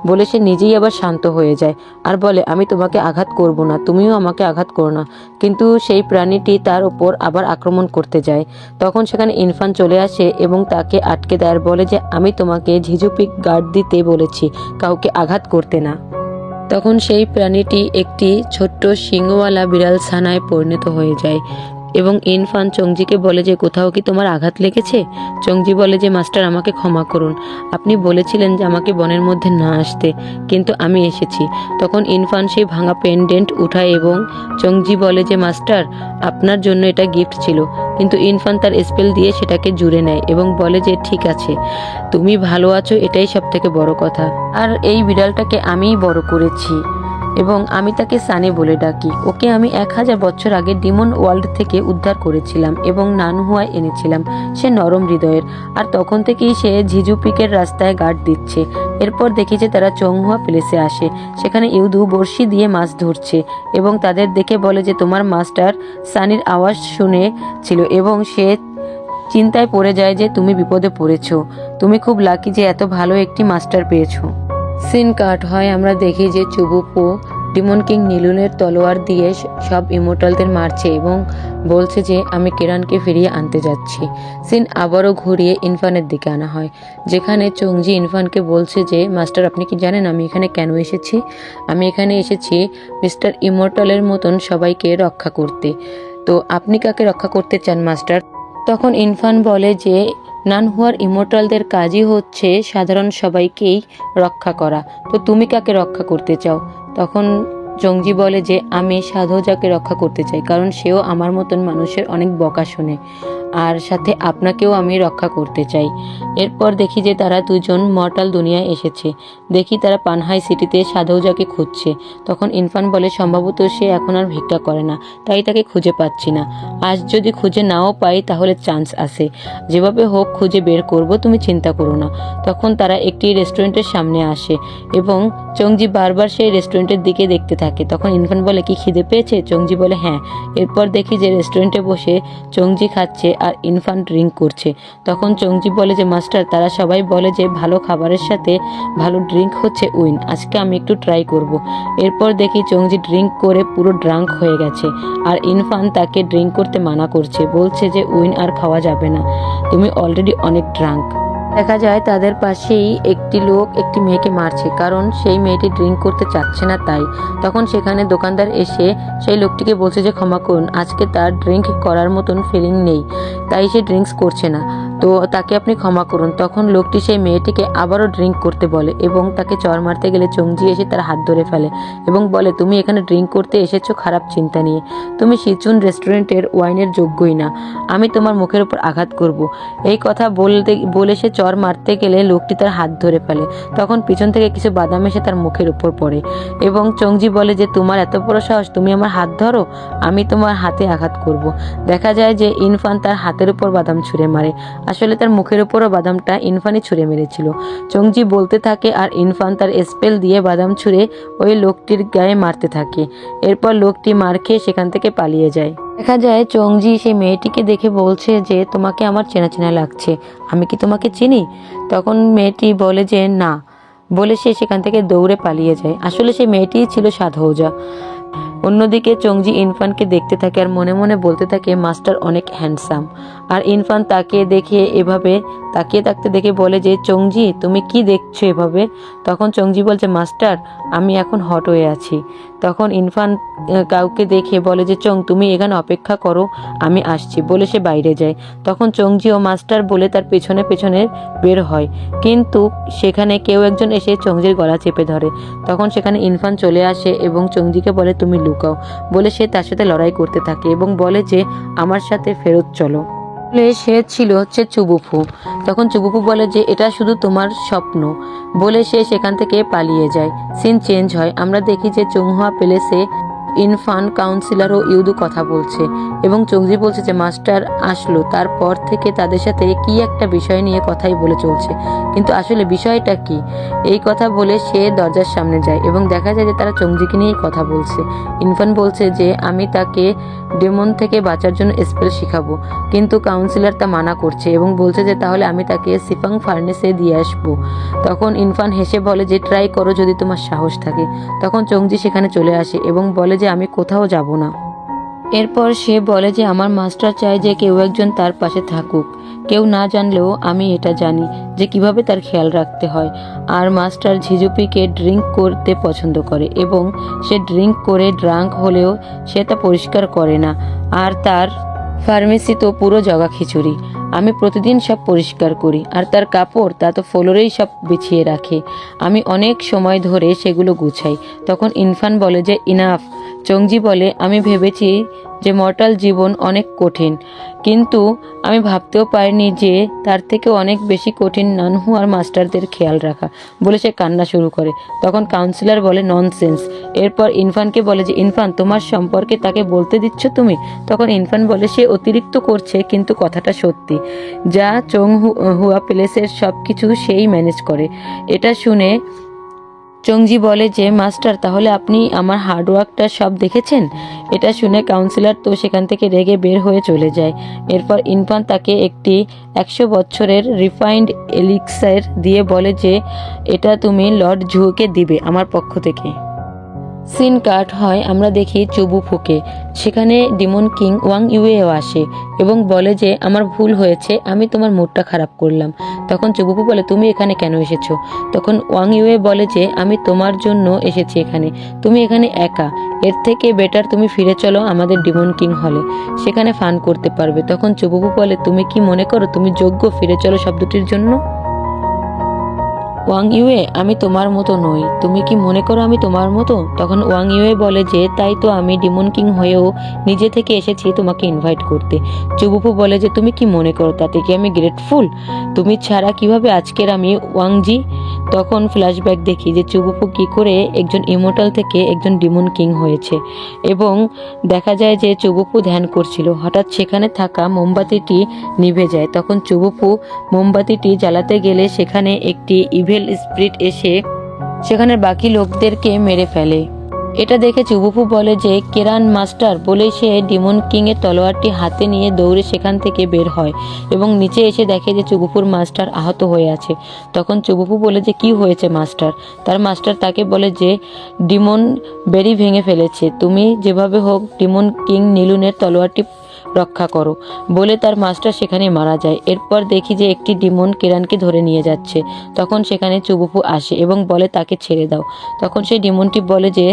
বলে সে নিজেই আবার শান্ত হয়ে যায় আর বলে আমি তোমাকে আঘাত করব না, তুমিও আমাকে আঘাত করো না। কিন্তু সেই প্রাণীটি তার উপর আবার আক্রমণ করতে যায়। তখন সেখানে ইনফান চলে আসে এবং তাকে আটকে দেয় আর বলে যে আমি তোমাকে ঝিঝুপিক গার্ড দিতে বলেছি, কাউকে আঘাত করতে না। তখন সেই প্রাণীটি একটি ছোট্ট শিংওয়ালা বিড়াল ছানায় পরিণত হয়ে যায় এবং ইনফান চংজিকে বলে যে কোথাও কি তোমার আঘাত লেগেছে? চংজি বলে যে মাস্টার আমাকে ক্ষমা করুন, আপনি বলেছিলেন যে আমাকে বনের মধ্যে না আসতে, কিন্তু আমি এসেছি। তখন ইনফান সেই ভাঙা পেন্ডেন্ট উঠায় এবং চংজি বলে যে মাস্টার আপনার জন্য এটা গিফট ছিল, কিন্তু ইনফান তার স্পেল দিয়ে সেটাকে জুড়ে নেয় এবং বলে যে ঠিক আছে, তুমি ভালো আছো, এটাই সব থেকে বড় কথা। আর এই বিড়ালটাকে আমিই বড় করেছি এবং আমি তাকে সানি বলে ডাকি। ওকে আমি 1000 বছর আগে ডিমন ওয়ার্ল্ড থেকে উদ্ধার করেছিলাম এবং নানহুয়ায় এনেছিলাম। সে নরম হৃদয়ের, আর তখন থেকেই সে ঝিঝুপিকের রাস্তায় গার্ড দিচ্ছে। এরপর দেখি যে তারা চংহুয়া প্লেসে আসে, সেখানে ইউদু বড়শি দিয়ে মাছ ধরছে এবং তাদের দেখে বলে যে তোমার মাস্টার সানির আওয়াজ শুনেছিল এবং সে চিন্তায় পড়ে যায় যে তুমি বিপদে পড়েছো, তুমি খুব লাকি যে এত ভালো একটি মাস্টার পেয়েছো। সিন কাট হয়, আমরা দেখি যে চুবুপো ডিমন কিং নীলুনের তলোয়ার দিয়ে সব ইমোর্টালদের মারছে এবং বলছে যে আমি কেরানকে ফিরিয়ে আনতে যাচ্ছি। সিন আবারও ঘুরিয়ে ইনফানের দিকে আনা হয়, যেখানে চংজি ইনফানকে বলছে যে মাস্টার আপনি কি জানেন আমি এখানে কেন এসেছি? আমি এখানে এসেছি মিস্টার ইমোর্টালের মতন সবাইকে রক্ষা করতে। তো আপনি কাকে রক্ষা করতে চান মাস্টার? তখন ইনফান বলে যে নানহুয়ার ইমোর্টালদের কাজই হচ্ছে সাধারণ সবাইকেই রক্ষা করা, তো তুমি কাকে রক্ষা করতে চাও? তখন চংজি বলে যে আমি সাধুজাকে রক্ষা করতে চাই, কারণ সেও আমার মতন মানুষের অনেক বকা শোনে, আর সাথে আপনাকেও আমি রক্ষা করতে চাই। এরপর দেখি যে তারা দুজন মর্টাল দুনিয়ায় এসেছে, দেখি তারা পানহাই সিটিতে সাধুজাকে খুঁজছে। তখন ইনফান বলে সম্ভবত সে এখন আর ভিক্ষা করে না, তাই তাকে খুঁজে পাচ্ছি না। আজ যদি খুঁজে নাও পাই তাহলে চান্স আছে, যেভাবে হোক খুঁজে বের করব, তুমি চিন্তা করো না। তখন তারা একটি রেস্টুরেন্টের সামনে আসে এবং চংজি বারবার সেই রেস্টুরেন্টের দিকে দেখতে থাকে। তখন ইনফান বলে কি খিদে পেয়েছে? চংজি বলে হ্যাঁ। এরপর দেখি যে রেস্টুরেন্টে বসে চংজি খাচ্ছে আর ইনফান ড্রিঙ্ক করছে। তখন চংজি বলে যে মাস্টার তারা সবাই বলে যে ভালো খাবারের সাথে ভালো ড্রিঙ্ক হচ্ছে উইন, আজকে আমি একটু ট্রাই করব। এরপর দেখি চংজি ড্রিঙ্ক করে পুরো ড্রাঙ্ক হয়ে গেছে আর ইনফান তাকে ড্রিঙ্ক করতে মানা করছে, বলছে যে উইন আর খাওয়া যাবে না, তুমি অলরেডি অনেক ড্রাঙ্ক। দেখা যায় তাদের পাশেই একটি লোক একটি মেয়েকে মারছে, কারণ সেই মেয়েটি ড্রিঙ্ক করতে চাচ্ছে না তাই। তখন সেখানে দোকানদার এসে সেই লোকটিকে বলছে যে ক্ষমা করুন, আজকে তার ড্রিঙ্ক করার মতন ফিলিং নেই, তাই সে ড্রিঙ্কস করছে না, তো তাকে আপনি ক্ষমা করুন। তখন লোকটি সেই মেয়েটিকে আবারও ড্রিঙ্ক করতে বলে এবং তাকে চড় মারতে গেলে চংজি এসে তার হাত ধরে ফেলে এবং বলে তুমি এখানে ড্রিঙ্ক করতে এসেছো খারাপ চিন্তা নিয়ে, তুমি সিচুন রেস্টুরেন্টের ওয়াইনের যোগ্যই না, আমি তোমার মুখের উপর আঘাত করব। এই কথা বলে সে চড় মারতে গেলে লোকটি তার হাত ধরে ফেলে। তখন পিছন থেকে কিছু বাদাম এসে তার মুখের উপর পড়ে এবং চংজি বলে যে তোমার এত বড় সাহস, তুমি আমার হাত ধরো, আমি তোমার হাতে আঘাত করব। দেখা যায় যে ইনফান তার হাতের উপর বাদাম ছুঁড়ে মারে আর আসলে তার মুখের উপরও বাদামটা ইরফানই ছুঁড়ে মেরেছিল। চংজি বলতে থাকে আর ইরফান তার স্পেল দিয়ে বাদাম ছুঁড়ে ওই লোকটির গায়ে মারতে থাকে। এরপর লোকটি মার খেয়ে সেখান থেকে পালিয়ে যায়। দেখা যায় চংজি সেই মেয়েটিকে দেখে বলছে যে তোমাকে আমার চেনা চেনা লাগছে, আমি কি তোমাকে চিনি? তখন মেয়েটি বলে যে না, বলে সে সেখান থেকে দৌড়ে পালিয়ে যায়। আসলে সেই মেয়েটিই ছিল সাধৌজা। অন্যদিকে চংজি ইরফানকে দেখতে থাকে আর মনে মনে বলতে থাকে মাস্টার অনেক হ্যান্ডসাম। আর ইরফান তাকে দেখে এভাবে তাকিয়ে থাকতে দেখে বলে যে চংজি তুমি কি দেখছো এভাবে? তখন চংজি বলছে মাস্টার আমি এখন হট হয়ে আছি। তখন ইরফান কাউকে দেখে বলে যে চং তুমি এখানে অপেক্ষা করো, আমি আসছি, বলে সে বাইরে যায়। তখন চংজি ও মাস্টার বলে তার পেছনে পেছনে বের হয়, কিন্তু সেখানে কেউ একজন এসে চংজির গলা চেপে ধরে। তখন সেখানে ইরফান চলে আসে এবং চংজিকে বলে তুমি লুকাও, বলে সে তার সাথে লড়াই করতে থাকে এবং বলে যে আমার সাথে ফেরত চলো। সে ছিল চুবুফু। তখন চুবুফু বলে যে এটা শুধু তোমার স্বপ্ন, বলে সে সেখান থেকে পালিয়ে যায়। সিন চেঞ্জ হয়, আমরা দেখি যে চংহুয়া প্যালেসে ইরফান, কাউন্সিলর ও ইউদু কথা বলছে এবং চংজি বলছে যে মাস্টার আসলো, তারপর থেকে তাদের সাথে কি একটা বিষয় নিয়ে কথাই বলে চলছে, কিন্তু আসলে বিষয়টা কি? এই কথা বলে সে দরজার সামনে যায় এবং দেখা যায় যে তারা চংজিকে নিয়েই কথা বলছে। ইরফান বলছে যে আমি তাকে ডেমন থেকে বাঁচার জন্য স্পেল শিখাবো, কিন্তু কাউন্সিলর তা মানা করছে এবং বলছে যে তাহলে আমি তাকে সিফাং ফার্নেসে দিয়ে আসবো। তখন ইরফান হেসে বলে যে ট্রাই করো যদি তোমার সাহস থাকে। তখন চংজি সেখানে চলে আসে এবং বলে যে আমি কোথাও যাব না। এরপর সে বলে যে আমার মাস্টার চায় যে কেউ একজন তার পাশে থাকুক, কেউ না জানলেও আমি এটা জানি যে কিভাবে তার খেয়াল রাখতে হয়। আর মাস্টার ঝিঝুপিকে ড্রিঙ্ক করতে পছন্দ করে এবং সে ড্রিঙ্ক করে ড্রাঙ্ক হলেও সে তা পরিষ্কার করে না। আর তার ফার্মেসি তো পুরো জগা খিচুড়ি, আমি প্রতিদিন সব পরিষ্কার করি। আর তার কাপড় তা তো ফ্লোরেই সব বিছিয়ে রাখে, আমি অনেক সময় ধরে সেগুলো গুছাই। তখন ইরফান বলে যে ইনাফ। চংজি বলে আমি ভেবেছি যে মর্টাল জীবন অনেক কঠিন, কিন্তু আমি ভাবতেও পারিনি যে তার থেকে অনেক বেশি কঠিন নানহু আর মাস্টারদের খেয়াল রাখা, বলে সে কান্না শুরু করে। তখন কাউন্সিলর বলে ননসেন্স। এরপর ইরফানকে বলে যে ইরফান তোমার সম্পর্কে তাকে বলতে দিচ্ছ তুমি? তখন ইরফান বলে সে অতিরিক্ত করছে, কিন্তু কথাটা সত্যি, যা চংহুয়া প্যালেসের সব কিছু সেই ম্যানেজ করে। এটা শুনে চংজি বলে যে মাস্টার তাহলে আপনি আমার হার্ডওয়ার্কটা সব দেখেছেন? এটা শুনে কাউন্সিলর তো সেখান থেকে রেগে বের হয়ে চলে যায়। এরপর ইরফান তাকে একটি 100 বছরের রিফাইন্ড এলিক্সার দিয়ে বলে যে এটা তুমি লর্ড ঝুকে দিবে আমার পক্ষ থেকে। সিন কাট হয়, আমরা দেখি চুবুফুকে। সেখানে ডিমন কিং ওয়াং ইউয়েও আসে এবং বলে যে আমার ভুল হয়েছে, আমি তোমার মুডটা খারাপ করলাম। তখন চুবুফু বলে তুমি এখানে কেন এসেছো? তখন ওয়াং ইউয়ে বলে যে আমি তোমার জন্য এসেছি এখানে, তুমি এখানে একা, এর থেকে বেটার তুমি ফিরে চলো আমাদের ডিমন কিং হলে, সেখানে ফান করতে পারবে। তখন চুবুফু বলে তুমি কি মনে করো তুমি যোগ্য ফিরে চলো শব্দটির জন্য? ওয়াং ইউয়ে আমি তোমার মতো নই, তুমি কি মনে করো আমি তোমার মতো? তখন ওয়াং ইউয়ে বলে যে তাই তো আমি ডিমন কিং হয়েও নিজে থেকে এসেছি তোমাকে ইনভাইট করতে। চুবুফু বলে যে তুমি কি মনে করো তাতে কি আমি গ্রেটফুল? তুমি ছাড়া কিভাবে আজকের আমি ওয়াংজি? তখন ফ্ল্যাশব্যাক দেখি যে চুবুফু কি করে একজন ইমোর্টাল থেকে একজন ডিমন কিং হয়েছে এবং দেখা যায় যে চুবুফু ধ্যান করছিল, হঠাৎ সেখানে থাকা মোমবাতিটি নিভে যায়। তখন চুবুফু মোমবাতিটি জ্বালাতে গেলে সেখানে একটি ইভেল স্পিরিট এসে সেখানের বাকি লোকদেরকে মেরে ফেলে। এটা দেখে চুবুফু বলে যে কেরান মাস্টার, বলে সে ডিমন কিং এর তলোয়ারটি হাতে নিয়ে দৌড়ে সেখান থেকে বের হয় এবং নিচে এসে দেখে যে চুবুফুর মাস্টার আহত হয়ে আছে। তখন চুবুফু বলে যে কি হয়েছে মাস্টার? তার মাস্টার তাকে বলে যে ডিমন বেরি ভেঙে ফেলেছে, তুমি যেভাবে হোক ডিমন কিং নীলুনের তলোয়ারটি রক্ষা করো, বলে তার মাস্টার সেখানে মারা যায়। এরপর দেখি যে একটি ডিমন কেরানকে ধরে নিয়ে যাচ্ছে। তখন সেখানে চুবুফু আসে এবং বলে তাকে ছেড়ে দাও। তখন সেই ডিমনটি বলে যে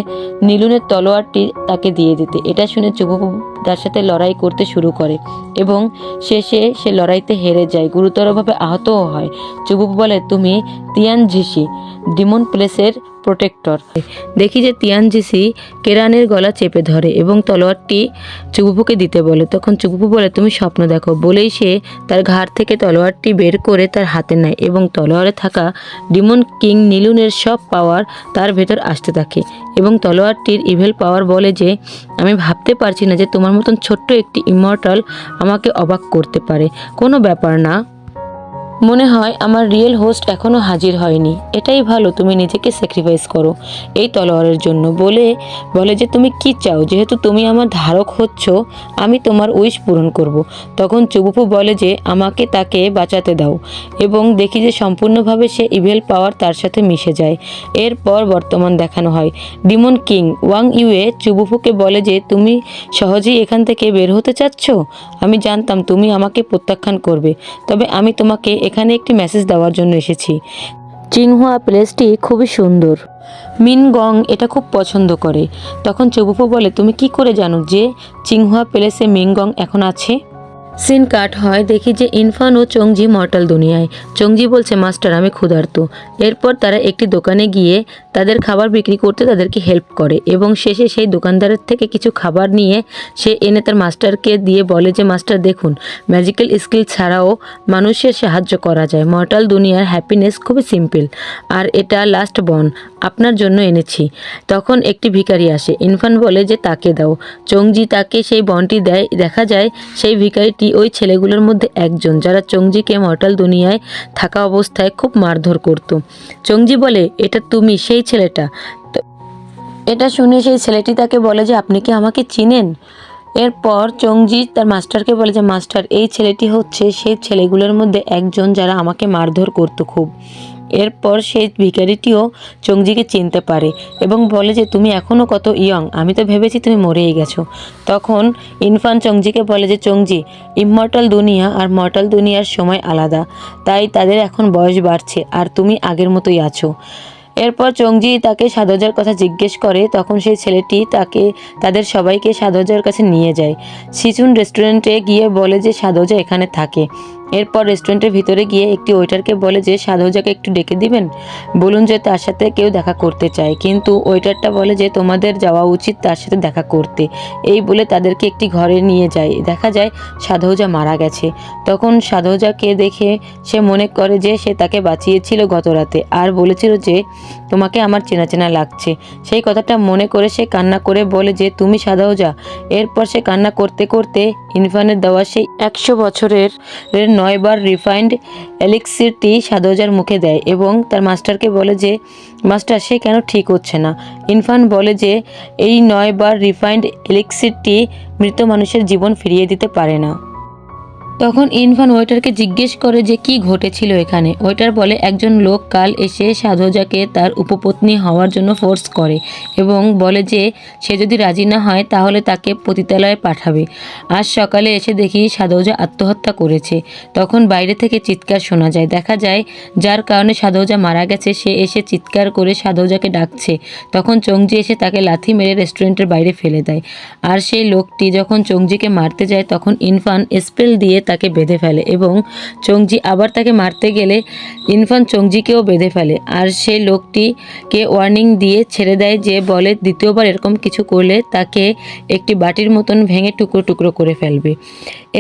নীলুনের তলোয়ারটি তাকে দিয়ে দিতে। এটা শুনে চুবুফু তার সাথে লড়াই করতে শুরু করে এবং শেষে সে লড়াইতে হেরে যায়, গুরুতরভাবে আহতও হয়। চুবুফু বলে তুমি তিয়ানজিসি, ডিমন প্লেসের প্রোটেক্টর। দেখি যে তিয়ানজিসি কেরানের গলা চেপে ধরে এবং তলোয়ারটি চুবুফুকে দিতে বলে। তখন চুবুফু বলে তুমি স্বপ্ন দেখো, বলেই সে তার ঘাড় থেকে তলোয়ারটি বের করে তার হাতে নেয় এবং তলোয়ারে থাকা ডিমন কিং নীলুনের সব পাওয়ার তার ভেতর আসতে থাকে এবং তলোয়ারটির ইভেল পাওয়ার বলে যে আমি ভাবতে পারছি না যে তোমার মতন ছোট্ট একটি ইমর্টাল আমাকে অবাক করতে পারে, কোনো ব্যাপার না। মনে হয় আমার রিয়েল হোস্ট এখনও হাজির হয়নি। এটাই ভালো, তুমি নিজেকে স্যাক্রিফাইস করো এই তলোয়ারের জন্য। বলে যে তুমি কি চাও, যেহেতু তুমি আমার ধারক হচ্ছ আমি তোমার উইশ পূরণ করব। তখন চুবুপু বলে যে আমাকে তাকে বাঁচাতে দাও, এবং দেখি যে সম্পূর্ণভাবে সে ইভেল পাওয়ার তার সাথে মিশে যায়। এরপর বর্তমান দেখানো হয়। ডিমন কিং ওয়াং ইউয়ে চুবুপুকে বলে যে তুমি সহজেই এখান থেকে বের হতে চাচ্ছ। আমি জানতাম তুমি আমাকে প্রত্যাখ্যান করবে, তবে আমি তোমাকে এখানে একটি মেসেজ দেওয়ার জন্য এসেছি। চিংহুয়া প্লেসটি খুবই সুন্দর, মিন গং এটা খুব পছন্দ করে। তখন চুবুপু বলে তুমি কি করে জানো যে চিংহুয়া প্লেসে মিন গং এখন আছে? সিন কাট হয়, দেখি যে ইনফান ও চংজি মর্টাল দুনিয়ায়। চংজি বলছে মাস্টার আমি ক্ষুধার্ত। এরপর তারা একটি দোকানে গিয়ে তাদের খাবার বিক্রি করতে তাদেরকে হেল্প করে, এবং শেষে সেই দোকানদারের থেকে কিছু খাবার নিয়ে সে এনে তার মাস্টারকে দিয়ে বলে যে মাস্টার দেখুন, ম্যাজিক্যাল স্কিল ছাড়াও মানুষের সাহায্য করা যায়। মর্টাল দুনিয়ার হ্যাপিনেস খুবই সিম্পল, আর এটা লাস্ট বন আপনার জন্য এনেছি। তখন একটি ভিখারি আসে, ইনফান বলে যে তাকে দাও। চংজি তাকে সেই বনটি দেয়। দেখা যায় সেই ভিখারিটি ওই ছেলেগুলোর মধ্যে একজন যারা চংজিকে মর্টাল দুনিয়ায় থাকা অবস্থায় খুব মারধর করত। চংজি বলে এটা তুমি সেই ছেলেটা। এটা শুনে সেই ছেলেটি তাকে বলে যে আপনি কি আমাকে চিনেন? এরপর চংজি তার মাস্টারকে বলে যে মাস্টার এই ছেলেটি হচ্ছে সেই ছেলেগুলোর মধ্যে একজন যারা আমাকে মারধর করতো খুব। এরপর সেই ভিখারিটিও চংজিকে চিনতে পারে এবং বলে যে তুমি এখনও কত ইয়ং, আমি তো ভেবেছি তুমি মরেই গেছো। তখন ইনফান চংজিকে বলে যে চংজি, ইমমর্টাল দুনিয়া আর মর্টাল দুনিয়ার সময় আলাদা, তাই তাদের এখন বয়স বাড়ছে আর তুমি আগের মতোই আছো। এরপর চংজি তাকে সাধুজার কথা জিজ্ঞেস করে, তখন সেই ছেলেটি তাদের সবাইকে সাধুজার কাছে নিয়ে যায়। সিচুন রেস্টুরেন্টে গিয়ে বলে যে সাধুজা এখানে থাকে। এরপর রেস্টুরেন্টের ভিতরে গিয়ে একটি ওয়েটারকে বলে যে সাধুজাকে একটু ডেকে দিবেন, বলুন যে তার সাথে কেউ দেখা করতে চায়। কিন্তু ওয়েটারটা বলে যে তোমাদের যাওয়া উচিত তার সাথে দেখা করতে। এই বলে তাদেরকে একটি ঘরে নিয়ে যায়। দেখা যায় সাধুজা মারা গেছে। তখন সাধুজাকে দেখে সে মনে করে যে সে তাকে বাঁচিয়েছিল গত রাতে, আর বলেছিল যে তোমাকে আমার চেনা চেনা লাগছে। সেই কথাটা মনে করে সে কান্না করে বলে যে তুমি সাধুজা। এরপর সে কান্না করতে করতে ইনফানের দেওয়া সেই 100 বছরের 9 বার রিফাইন্ড এলিক্সিরটি সাধুজার মুখে দেয় এবং তার মাস্টারকে বলে যে মাস্টার সে কেন ঠিক হচ্ছে না। ইনফান বলে যে এই 9 বার রিফাইন্ড এলিক্সিরটি মৃত মানুষের জীবন ফিরিয়ে দিতে পারে না। তখন ইনফান ওয়েটারকে জিজ্ঞেস করে যে কি ঘটেছিল এখানে। ওয়েটার বলে একজন লোক কাল এসে সাধুজাকে তার উপপত্নী হওয়ার জন্য ফোর্স করে এবং বলে যে সে যদি রাজি না হয় তাহলে তাকে পতিতালয়ে পাঠাবে। আজ সকালে এসে দেখি সাধুজা আত্মহত্যা করেছে। তখন বাইরে থেকে চিৎকার শোনা যায়। দেখা যায় যার কারণে সাধুজা মারা গেছে সে এসে চিৎকার করে সাধুজাকে ডাকছে। তখন চংজি এসে তাকে লাথি মেরে রেস্টুরেন্টের বাইরে ফেলে দেয়। আর সেই লোকটি যখন চংজিকে মারতে যায় তখন ইনফান স্পেল দিয়ে তাকে বেঁধে ফেলে এবং চংজি আবার তাকে মারতে গেলে ইনফান চংজিকেও বেঁধে ফেলে। আর সেই লোকটিকে ওয়ার্নিং দিয়ে ছেড়ে দেয় যে বলে দ্বিতীয়বার এরকম কিছু করলে তাকে একটি বাটির মতন ভেঙে টুকরো টুকরো করে ফেলবে।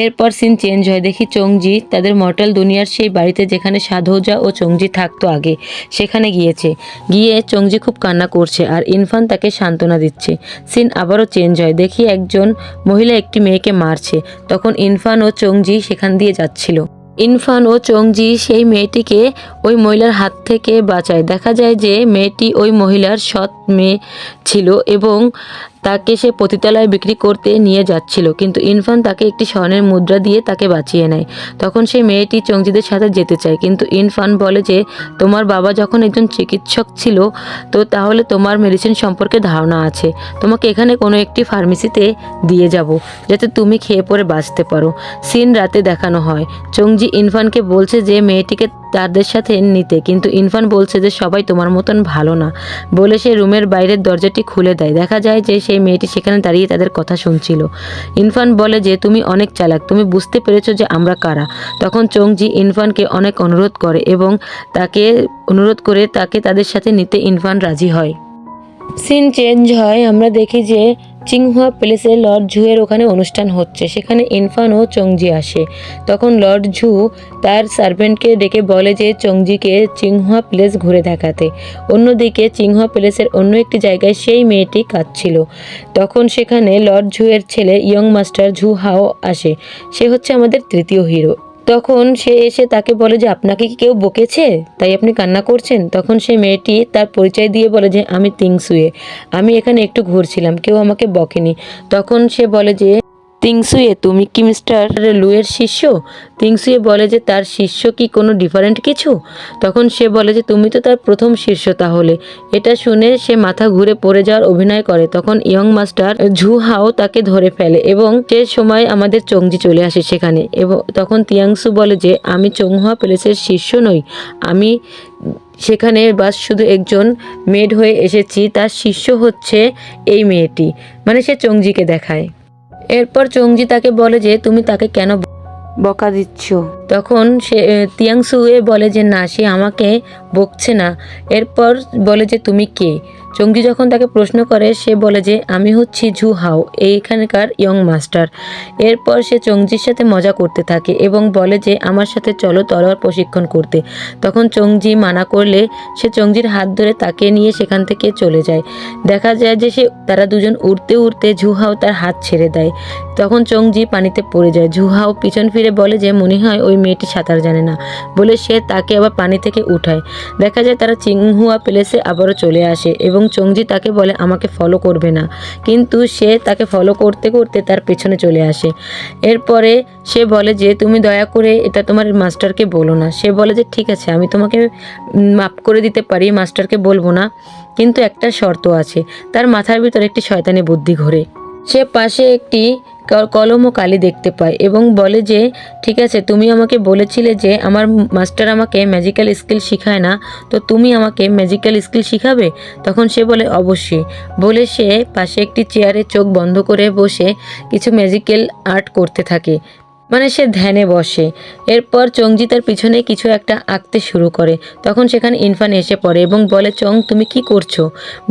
এরপর সিন চেঞ্জ হয়, দেখি চংজি তাদের মর্টাল দুনিয়ার সেই বাড়িতে যেখানে সাধুজা ও চংজি থাকতো আগে সেখানে গিয়ে চংজি খুব কান্না করছে আর ইনফান তাকে সান্ত্বনা দিচ্ছে। সিন আবারও চেঞ্জ হয়, দেখি একজন মহিলা একটি মেয়েকে মারছে। তখন ইনফান ও চংজি সেখান দিয়ে যাচ্ছিল। ইনফান ও চংজি সেই মেয়েটিকে ওই মহিলার হাত থেকে বাঁচায়। দেখা যায় যে মেয়েটি ওই মহিলার সৎ মেয়ে ছিল এবং তাকে সে পতিতালয়ে বিক্রি করতে নিয়ে যাচ্ছিল, কিন্তু ইনফান তাকে একটি স্বর্ণের মুদ্রা দিয়ে তাকে বাঁচিয়ে নেয়। তখন সেই মেয়েটি চংজিদের সাথে যেতে চায়, কিন্তু ইনফান বলে যে তোমার বাবা যখন একজন চিকিৎসক ছিল তো তাহলে তোমার মেডিসিন সম্পর্কে ধারণা আছে, তোমাকে এখানে কোনো একটি ফার্মেসিতে দিয়ে যাব যাতে তুমি খেয়ে পরে বাঁচতে পারো। সিন রাতে দেখানো হয়, চংজি ইনফানকে বলছে যে মেয়েটিকে তাদের সাথে নিতে, কিন্তু ইনফান বলছে যে সবাই তোমার মতন ভালো না বলে সে রুমের বাইরের দরজাটি খুলে দেয়। দেখা যায় যে সেই মেয়েটি সেখানে দাঁড়িয়ে তাদের কথা শুনছিল। ইনফান বলে যে তুমি অনেক চালাক, তুমি বুঝতে পেরেছো যে আমরা কারা। তখন চংজি ইনফানকে অনেক অনুরোধ করে এবং তাকে তাদের সাথে নিতে ইনফান রাজি হয়। সিন চেঞ্জ হয়, আমরা দেখি যে চিংহুয়া প্যালেসে লর্ড ঝুয়ের ওখানে অনুষ্ঠান হচ্ছে। সেখানে ইনফান ও চংজি আসে। তখন লর্ড ঝু তার সার্ভেন্টকে ডেকে বলে যে চংজিকে চিংহুয়া প্যালেস ঘুরে দেখাতে। অন্যদিকে চিংহুয়া প্যালেসের অন্য একটি জায়গায় সেই মেয়েটি কাঁদছিল। তখন সেখানে লর্ড ঝুয়ের ছেলে ইয়ং মাস্টার ঝু হাও আসে। সে হচ্ছে আমাদের তৃতীয় হিরো। তখন সে এসে তাকে বলে যে আপনাকে কি কেউ বকেছে তাই আপনি কান্না করছেন? তখন সেই মেয়েটি তার পরিচয় দিয়ে বলে যে আমি তিংসুয়ে, আমি এখানে একটু ঘুরছিলাম, কেউ আমাকে বকেনি। তখন সে বলে যে তিংসুয়ে তুমি কি মিস্টার লুয়ের শিষ্য? তিংসুয়ে বলে যে তার শিষ্য কি কোনো ডিফারেন্ট কিছু? তখন সে বলে যে তুমি তো তার প্রথম শিষ্য তাহলে। এটা শুনে সে মাথা ঘুরে পড়ে যাওয়ার অভিনয় করে। তখন ইয়ং মাস্টার ঝুহাও তাকে ধরে ফেলে এবং সে সময় আমাদের চংজি চলে আসে সেখানে। এবং তখন তিয়াংসু বলে যে আমি চংহুয়া প্যালেসের শিষ্য নই, আমি সেখানে বাস শুধু একজন মেড হয়ে এসেছি, তার শিষ্য হচ্ছে এই মেয়েটি। মানে সে চংজিকে দেখায়। এরপর চংজি তাকে বলে যে তুমি তাকে কেন বকা দিচ্ছ? তখন সে তিয়াংসুয়ে বলে যে না, সে আমাকে বকছে না। এরপর বলে যে তুমি কে? চংজি যখন তাকে প্রশ্ন করে সে বলে যে আমি হচ্ছি ঝু হাও, এইখানকার ইয়ং মাস্টার। এরপর সে চংজির সাথে মজা করতে থাকে এবং বলে যে আমার সাথে চলো তলোয়ার প্রশিক্ষণ করতে। তখন চংজি মানা করলে সে চংজির হাত ধরে তাকে নিয়ে সেখান থেকে চলে যায়। দেখা যায় যে তারা দুজন উড়তে উড়তে ঝুহাও তার হাত ছেড়ে দেয়। তখন চংজি পানিতে পড়ে যায়। ঝুহাও পিছন ফিরে বলে যে মনে হয় ওই মেয়েটি সাঁতার জানে না, বলে সে তাকে আবার পানি থেকে উঠায়। দেখা যায় তারা চিংহুয়া প্যালেসে আবারও চলে আসে এবং চংজি তাকে বলে আমাকে ফলো করবে না, কিন্তু সে তাকে ফলো করতে করতে তার পেছনে চলে আসে। এরপরে সে বলে যে তুমি দয়া করে এটা তোমার মাস্টারকে বলো না। সে বলে যে ঠিক আছে, আমি তোমাকে মাফ করে দিতে পারি, মাস্টারকে বলবো না, কিন্তু একটা শর্ত আছে। তার মাথার ভিতর একটি শয়তানি বুদ্ধি ঘোরে। সে পাশে একটি কলম ও কালি দেখতে পায় এবং বলে যে ঠিক আছে, তুমি আমাকে বলেছিলে যে আমার মাস্টার আমাকে ম্যাজিক্যাল স্কিল শেখায় না, তো তুমি আমাকে ম্যাজিক্যাল স্কিল শিখাবে? তখন সে বলে অবশ্যই। বলে সে পাশে একটি চেয়ারে চোখ বন্ধ করে বসে কিছু ম্যাজিক্যাল আর্ট করতে থাকে, মানে সে ধ্যানে বসে। এরপর চংজি তার পিছনে কিছু একটা আঁকতে শুরু করে। তখন সেখানে ইনফান এসে পড়ে এবং বলে চং তুমি কি করছো?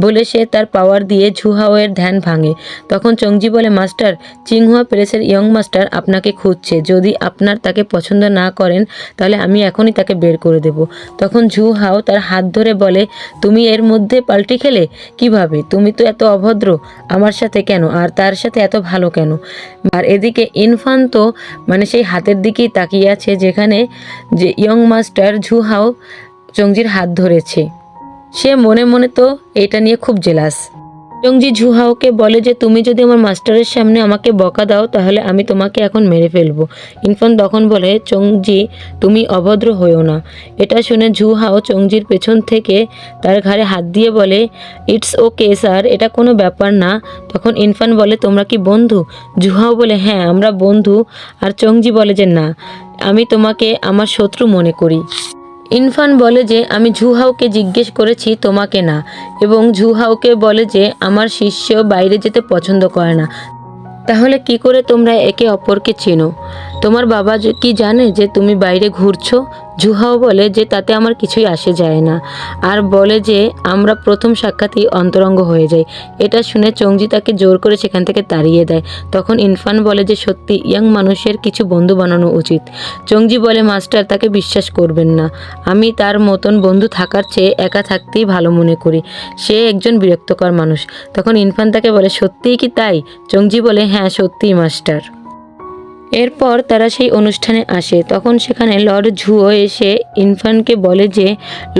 বলে সে তার পাওয়ার দিয়ে ঝুহাওয়ের ধ্যান ভাঙে। তখন চংজি বলে মাস্টার, চিংহুয়া প্যালেসের ইয়ং মাস্টার আপনাকে খুঁজছে, যদি আপনার তাকে পছন্দ না করেন তাহলে আমি এখনই তাকে বের করে দেব। তখন ঝুহাও তার হাত ধরে বলে তুমি এর মধ্যে পাল্টি খেলে কিভাবে? তুমি তো এত অভদ্র, আমার সাথে কেন আর তার সাথে এত ভালো কেন? আর এদিকে ইনফান তো মানে সেই হাতের দিকেই তাকিয়ে আছে যেখানে যে ইয়ং মাস্টার ঝুহাও চংজির হাত ধরেছে। সে মনে মনে তো এটা নিয়ে খুব জেলাস। চংজি ঝুহাওকে বলে যে তুমি যদি আমার মাস্টারের সামনে আমাকে বকা দাও তাহলে আমি তোমাকে এখন মেরে ফেলবো। ইনফান তখন বলে চংজি তুমি অভদ্র হয়েও না। এটা শুনে ঝুহাও চংজির পেছন থেকে তার ঘাড়ে হাত দিয়ে বলে ইটস ওকে স্যার, এটা কোনো ব্যাপার না। তখন ইনফান বলে তোমরা কি বন্ধু? ঝুহাও বলে হ্যাঁ আমরা বন্ধু। আর চংজি বলে যে না, আমি তোমাকে আমার শত্রু মনে করি। ইনফান বলে যে আমি ঝুহাওকে জিজ্ঞেস করেছি, তোমাকে না। এবং ঝুহাওকে বলে যে আমার শিষ্য বাইরে যেতে পছন্দ করে না, তাহলে কি করে তোমরা একে অপরকে চেনো? তোমার বাবা কি জানে যে তুমি বাইরে ঘুরছো? ঝুহাও বলে যে তাতে আমার কিছুই আসে যায় না, আর বলে যে আমরা প্রথম সাক্ষাতেই অন্তরঙ্গ হয়ে যাই। এটা শুনে চংজি তাকে জোর করে সেখান থেকে তাড়িয়ে দেয়। তখন ইনফান বলে যে সত্যি ইয়াং মানুষের কিছু বন্ধু বানানো উচিত। চংজি বলে মাস্টার তাকে বিশ্বাস করবেন না, আমি তার মতন বন্ধু থাকার চেয়ে একা থাকতেই ভালো মনে করি, সে একজন বিরক্তকর মানুষ। তখন ইনফান তাকে বলে সত্যিই কি তাই? চংজি বলে হ্যাঁ সত্যিই মাস্টার। এরপর তারা সেই অনুষ্ঠানে আসে। তখন সেখানে লর্ড ঝুও এসে ইনফানকে বলে যে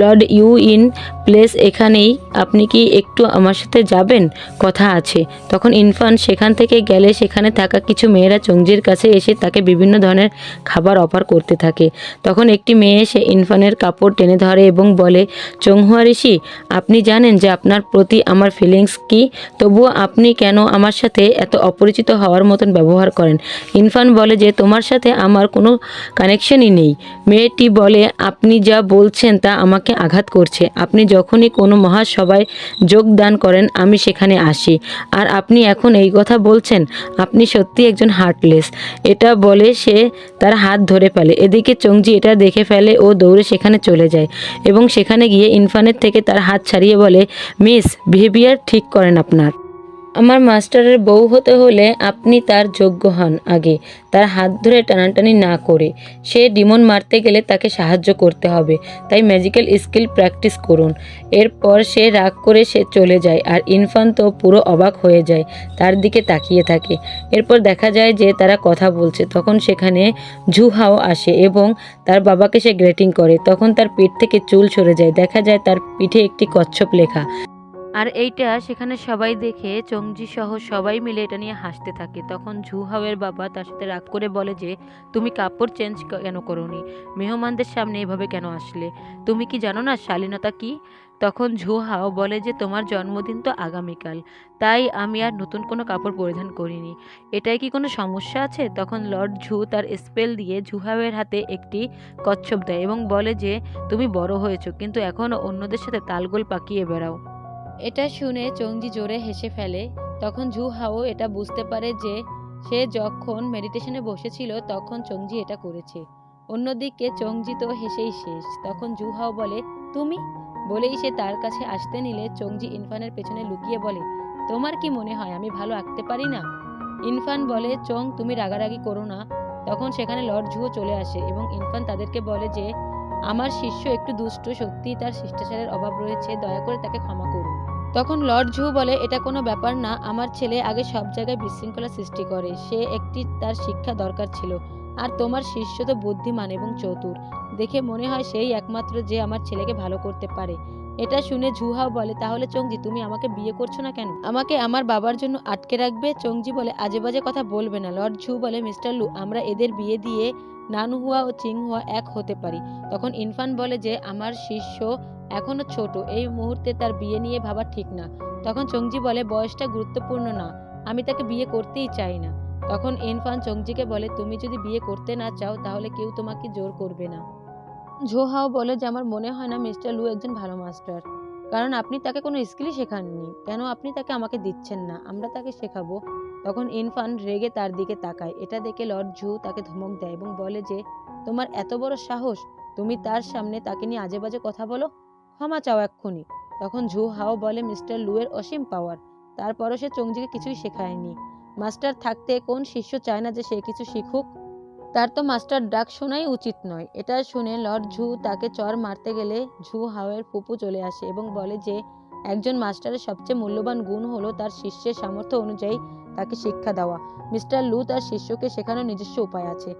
লর্ড ইউ ইন প্লেস এখানেই, আপনি কি একটু আমার সাথে যাবেন, কথা আছে। তখন ইনফান সেখান থেকে গেলে সেখানে থাকা কিছু মেয়েরা চংজির কাছে এসে তাকে বিভিন্ন ধরনের খাবার অফার করতে থাকে। তখন একটি মেয়ে এসে ইনফানের কাপড় টেনে ধরে এবং বলে চংহুয়া ঋষি, আপনি জানেন যে আপনার প্রতি আমার ফিলিংস কি, তবুও আপনি কেন আমার সাথে এত অপরিচিত হওয়ার মতন ব্যবহার করেন? ইনফান বলে যে তোমার সাথে আমার কোনো কানেকশনই নেই। মেয়েটি বলে আপনি যা বলছেন তা আমাকে আঘাত করছে, আপনি যখনই কোনো মহাসভায় যোগদান করেন আমি সেখানে আসি, আর আপনি এখন এই কথা বলছেন, আপনি সত্যি একজন হার্টলেস। এটা বলে সে তার হাত ধরে ফেলে। এদিকে চংজি এটা দেখে ফেলে ও দৌড়ে সেখানে চলে যায় এবং সেখানে গিয়ে ইনফানের থেকে তার হাত ছাড়িয়ে বলে মিস, বিহেভিয়ার ঠিক করেন আপনার। আমার মাস্টারের বউ হতে হলে আপনি তার যোগ্য হন আগে, তার হাত ধরে টানাটানি না করে। সে ডিমন মারতে গেলে তাকে সাহায্য করতে হবে, তাই ম্যাজিক্যাল স্কিল প্র্যাকটিস করুন। এরপর সে রাগ করে সে চলে যায়, আর ইরফান তো পুরো অবাক হয়ে যায়, তার দিকে তাকিয়ে থাকে। এরপর দেখা যায় যে তারা কথা বলছে, তখন সেখানে ঝুহাও আসে এবং তার বাবাকে সে গ্রেটিং করে। তখন তার পিঠ থেকে চুল সরে যায়, দেখা যায় তার পিঠে একটি কচ্ছপ লেখা। আর এইটা সেখানে সবাই দেখে চংজি সহ সবাই মিলে এটা নিয়ে হাসতে থাকে। তখন ঝুহাওয়ের বাবা তার সাথে রাগ করে বলে যে তুমি কাপড় চেঞ্জ কেন করোনি, মেহমানদের সামনে এভাবে কেন আসলে, তুমি কি জানো না শালীনতা কি? তখন ঝুহাও বলে যে তোমার জন্মদিন তো আগামীকাল, তাই আমি আর নতুন কোনো কাপড় পরিধান করিনি, এটাই কি কোনো সমস্যা আছে? তখন লর্ড ঝু তার স্পেল দিয়ে ঝুহাওয়ের হাতে একটি কচ্ছপ দেয় এবং বলে যে তুমি বড় হয়েছো, কিন্তু এখনও অন্যদের সাথে তালগোল পাকিয়ে বেড়াও। এটা শুনে চংজি জোরে হেসে ফেলে। তখন ঝু হাও এটা বুঝতে পারে যে সে যখন মেডিটেশনে বসেছিল তখন চংজি এটা করেছে। অন্যদিকে চংজি তো হেসেই শেষ। তখন জু হাও বলে তুমি, বলেই সে তার কাছে আসতে নিলে চংজি ইরফানের পেছনে লুকিয়ে বলে তোমার কি মনে হয় আমি ভালো আঁকতে পারি না? ইরফান বলে চং তুমি রাগারাগি করো না। তখন সেখানে লর্ড ঝুও চলে আসে এবং ইরফান তাদেরকে বলে যে আমার শিষ্য একটু দুষ্ট, সত্যিই তার শিষ্টাচারের অভাব রয়েছে, দয়া করে তাকে ক্ষমা করুন। তখন লর্ড ঝু বলে এটা কোনো ব্যাপার না, আমার ছেলে আগে সব জায়গায় বিশৃঙ্খলা সৃষ্টি করে, সে একটি তার শিক্ষা দরকার ছিল। আর তোমার শিষ্য তো বুদ্ধিমান এবং চতুর, দেখে মনে হয় সেই একমাত্র যে আমার ছেলেকে ভালো করতে পারে। এটা শুনে ঝুহাও বলে তাহলে চংজি তুমি আমাকে বিয়ে করছো না কেন, আমাকে আমার বাবার জন্য আটকে রাখবে? চংজি বলে আজে বাজে কথা বলবে না। লর্ড ঝু বলে মিস্টার লু আমরা এদের বিয়ে দিয়ে নানহুয়া ও চিংহুয়া এক হতে পারি। তখন ইরফান বলে যে আমার শিষ্য এখনো ছোট, এই মুহূর্তে তার বিয়ে নিয়ে ভাবা ঠিক না। তখন চংজি বলে বয়সটা গুরুত্বপূর্ণ না, আমি তাকে বিয়ে করতেই চাই না। তখন ইরফান চংজিকে বলে তুমি যদি বিয়ে করতে না চাও তাহলে কেউ তোমাকে জোর করবে না। ঝোহাও বলে যে আমার মনে হয় না মিস্টার লু একজন ভালো মাস্টার, কারণ আপনি তাকে কোনো স্কিলই শেখাননি, কেন আপনি তাকে আমাকে দিচ্ছেন না, আমরা তাকে শেখাবো। তখন ইরফান রেগে তার দিকে তাকায়, এটা দেখে লর্ড ঝু তাকে ধমক দেয় এবং বলে যে তোমার এত বড় সাহস, তুমি তার সামনে তাকে নিয়ে আজে বাজে কথা বলো, ক্ষমা চাও এক্ষুনি। তখন ঝু হাও বলে মিস্টার লু এর অসীম পাওয়ার, তারপরও সে চংজিকে কিছুই শেখায়নি। মাস্টার থাকতে কোন শিষ্য চায় না যে সে কিছু শিখুক? তার তো মাস্টার ডাক শোনাই উচিত নয়। এটা শুনে লর্ড ঝু তাকে চর মারতে গেলে ঝু হাওয়ের ফুপু চলে আসে এবং বলে যে একজন মাস্টারের সবচেয়ে মূল্যবান গুণ হলো তার শিষ্যের সামর্থ্য অনুযায়ী তাকে শিক্ষা দেওয়া। মিস্টার লু তার শিষ্যকে শেখানোর নিজস্ব উপায় আছে,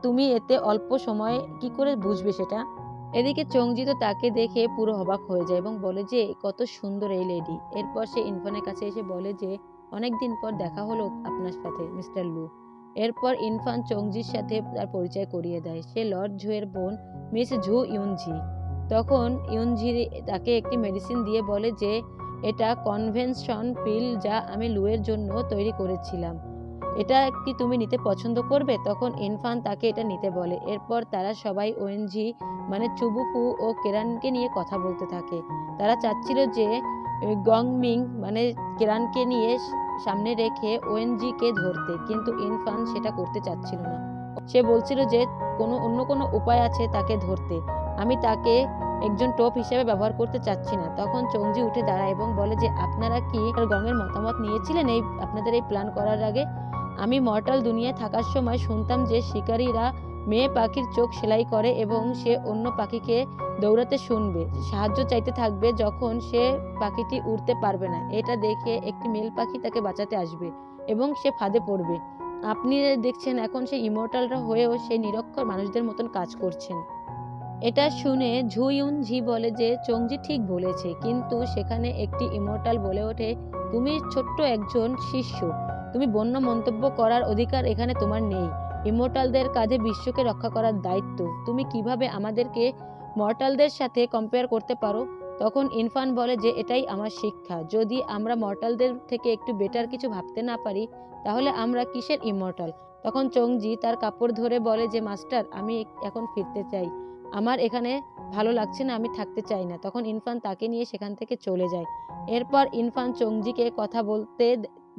তুমি এতে অল্প সময়ে কি করে বুঝবে সেটা? এদিকে চংজি তো তাকে দেখে পুরো অবাক হয়ে যায় এবং বলে যে কত সুন্দর এই লেডি। এরপর সে ইরফানের কাছে এসে বলে যে অনেকদিন পর দেখা হলো আপনার সাথে মিস্টার লু। এরপর ইরফান চংজির সাথে তার পরিচয় করিয়ে দেয়, সে লর্ড ঝুয়ের বোন মিস ঝু ইউনঝি। তখন ইউনঝি তাকে একটি মেডিসিন দিয়ে বলে যে এটা কনভেনশন পিল, যা আমি লুয়ের জন্য তৈরি করেছিলাম, এটা কি তুমি নিতে পছন্দ করবে? তখন ইরফান তাকে এটা নিতে বলে। এরপর তারা সবাই ওএনজি মানে চুবুফু ও কেরানকে নিয়ে কথা বলতে থাকে। তারা চাচ্ছিল যে গংমিং মানে কেরানকে নিয়ে সামনে রেখে ওএনজি কে ধরতে, কিন্তু ইরফান সেটা করতে চাচ্ছিল না। সে বলছিল যে অন্য কোনো উপায় আছে তাকে ধরতে, আমি তাকে একজন টোপ হিসেবে ব্যবহার করতে চাচ্ছি না। তখন চংজি উঠে দাঁড়ায় এবং বলে যে আপনারা কি গঙের মতামত নিয়েছিলেন এই আপনাদের এই প্ল্যান করার আগে? আমি মর্টাল দুনিয়ায় থাকার সময় শুনতাম যে শিকারীরা মেয়ে পাখির চোখ সেলাই করে এবং সে অন্য পাখিকে দৌড়াতে শুনবে, সাহায্য চাইতে থাকবে যখন সে পাখিটি উড়তে পারবে না, এটা দেখে একটি মেল পাখি তাকে বাঁচাতে আসবে এবং সে ফাঁদে পড়বে। আপনি দেখছেন এখন সে ইমর্টালরা হয়েও সে নিরক্ষর মানুষদের মতন কাজ করছেন। এটা শুনে ঝুইউন ঝি বলে যে চংজি ঠিক বলেছে, কিন্তু সেখানে একটি ইমর্টাল বলে ওঠে তুমি ছোট্ট একজন শিষ্য, তুমি বন্য মন্তব্য করার অধিকার এখানে তোমার নেই। ইমর্টালদের কাঁধে বিশ্বকে রক্ষা করার দায়িত্ব, তুমি কিভাবে আমাদেরকে মর্টালদের সাথে কম্পেয়ার করতে পারো? তখন ইরফান বলে যে এটাই আমার শিক্ষা, যদি আমরা মর্টালদের থেকে একটু বেটার কিছু ভাবতে না পারি তাহলে আমরা কিসের ইমর্টাল? তখন চংজি তার কাপড় ধরে বলে যে মাস্টার আমি এখন ফিরতে চাই, আমার এখানে ভালো লাগছে না, আমি থাকতে চাই না। তখন ইরফান তাকে নিয়ে সেখান থেকে চলে যায়। এরপর ইরফান চংজিকে কথা বলতে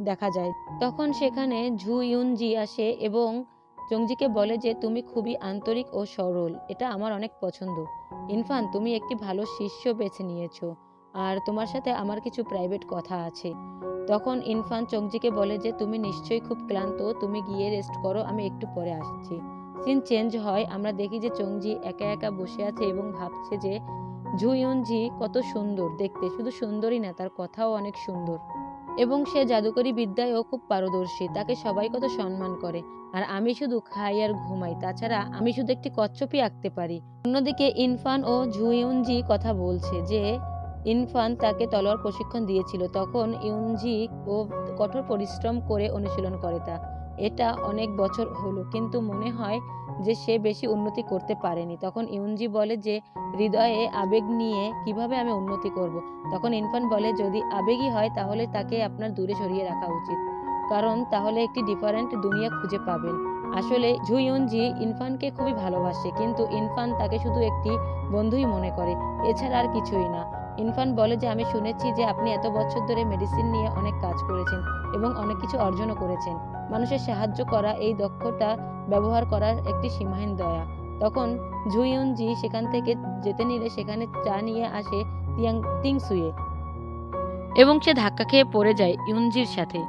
দেখা যায়। তখন সেখানে ঝু ইউনজি আসে এবং চংজিকে বলে যে তুমি খুবই আন্তরিক ও সরল, এটা আমার অনেক পছন্দ। ইরফান তুমি একটি ভালো শিষ্য বেছে নিয়েছো, আর তোমার সাথে আমার কিছু প্রাইভেট কথা আছে। তখন ইরফান চংজিকে বলে যে তুমি নিশ্চয়ই খুব ক্লান্ত, তুমি গিয়ে রেস্ট করো, আমি একটু পরে আসছি। সিন চেঞ্জ হয়, আমরা দেখি যে চংজি একা একা বসে আছে এবং ভাবছে যে ঝু ইউনজি কত সুন্দর দেখতে, শুধু সুন্দরই না, তার কথাও অনেক সুন্দর এবং সে জাদুকরি বিদ্যায়ও খুব পারদর্শী, তাকে সবাই কত সম্মান করে। আর আমি শুধু খাই আর ঘুমাই, তাছাড়া আমি শুধু একটি কচ্ছপই আঁকতে পারি। অন্যদিকে ইরফান ও ঝু ইউনজি কথা বলছে যে ইরফান তাকে তলোয়ার প্রশিক্ষণ দিয়েছিল, তখন ইউনজি ও কঠোর পরিশ্রম করে অনুশীলন করে তা। এটা অনেক বছর হলো, কিন্তু মনে হয় যে সে বেশি উন্নতি করতে পারেনি। তখন ইউনজি বলে যে হৃদয়ে আবেগ নিয়ে কিভাবে আমি উন্নতি করব। তখন ইরফান বলে যদি আবেগী হয় তাহলে তাকে আপনার দূরে সরিয়ে রাখা উচিত, কারণ তাহলে একটি ডিফারেন্ট দুনিয়া খুঁজে পাবেন। আসলে ঝু ইউনজি ইরফানকে খুবই ভালোবাসে, কিন্তু ইরফান তাকে শুধু একটি বন্ধুই মনে করে, এছাড়া আর কিছুই না। ইরফান বলে যে আমি শুনেছি যে আপনি এত বছর ধরে মেডিসিন নিয়ে অনেক কাজ করেছেন এবং অনেক কিছু অর্জনও করেছেন। মানুষের সাহায্য করা এই দক্ষতা ব্যবহার করার একটি সীমাহীন দয়া। তখন ঝু ইউনজি সেখান থেকে যেতে নিলে সেখানে চা নিয়ে আসে টিংসুয়ে এবং সে ধাক্কা খেয়ে পড়ে যায় ইউনজির সাথে।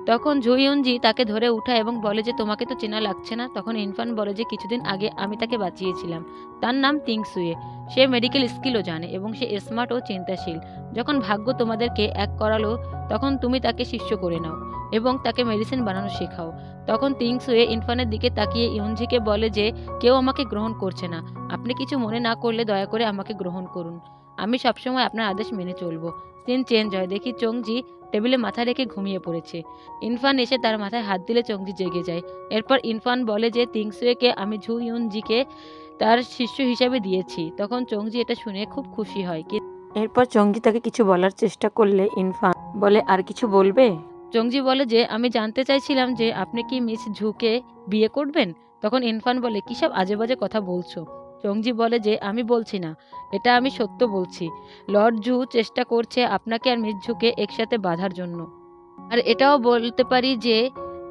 তখন ঝু ইউনজি তাকে ধরে উঠায় এবং বলে যে তোমাকে তো চেনা লাগছে না। তখন ইরফান বলে যে কিছুদিন আগে আমি তাকে বাঁচিয়েছিলাম, তার নাম টিংসুয়ে, সে মেডিকেল স্কিলও জানে এবং সে স্মার্ট ও চিন্তাশীল। যখন ভাগ্য তোমাদেরকে এক করালো তখন তুমি তাকে শিষ্য করে নাও এবং তাকে মেডিসিন বানানো শেখাও। তখন টিংসুয়ে ইরফানের দিকে তাকিয়ে ইউনজিকে বলে যে কেউ আমাকে গ্রহণ করছে না, আপনি কিছু মনে না করলে দয়া করে আমাকে গ্রহণ করুন, আমি সবসময় আপনার আদেশ মেনে চলবো। সিন চেঞ্জ হয়, দেখি চংজি টেবিলে মাথা রেখে ঘুমিয়ে পড়েছে। ইরফান এসে তার মাথায় হাত দিলে চংজি জেগে যায়। এরপর ইরফান বলে যে টিংসুয়েকে আমি ঝু ইউনজিকে তার শিষ্য হিসাবে দিয়েছি। তখন চংজি এটা শুনে খুব খুশি হয়। এরপর চংজি তাকে কিছু বলার চেষ্টা করলে ইরফান বলে আর কিছু বলবে। চংজি বলে যে আমি জানতে চাইছিলাম যে আপনি কি মিস ঝুকে বিয়ে করবেন। তখন ইরফান বলে কিসব আজে বাজে কথা বলছো। চংজি বলে যে আমি বলছি না, এটা আমি সত্য বলছি। লর্ড ঝু চেষ্টা করছে আপনাকে আর মিস ঝুকে একসাথে বাঁধার জন্য। আর এটাও বলতে পারি যে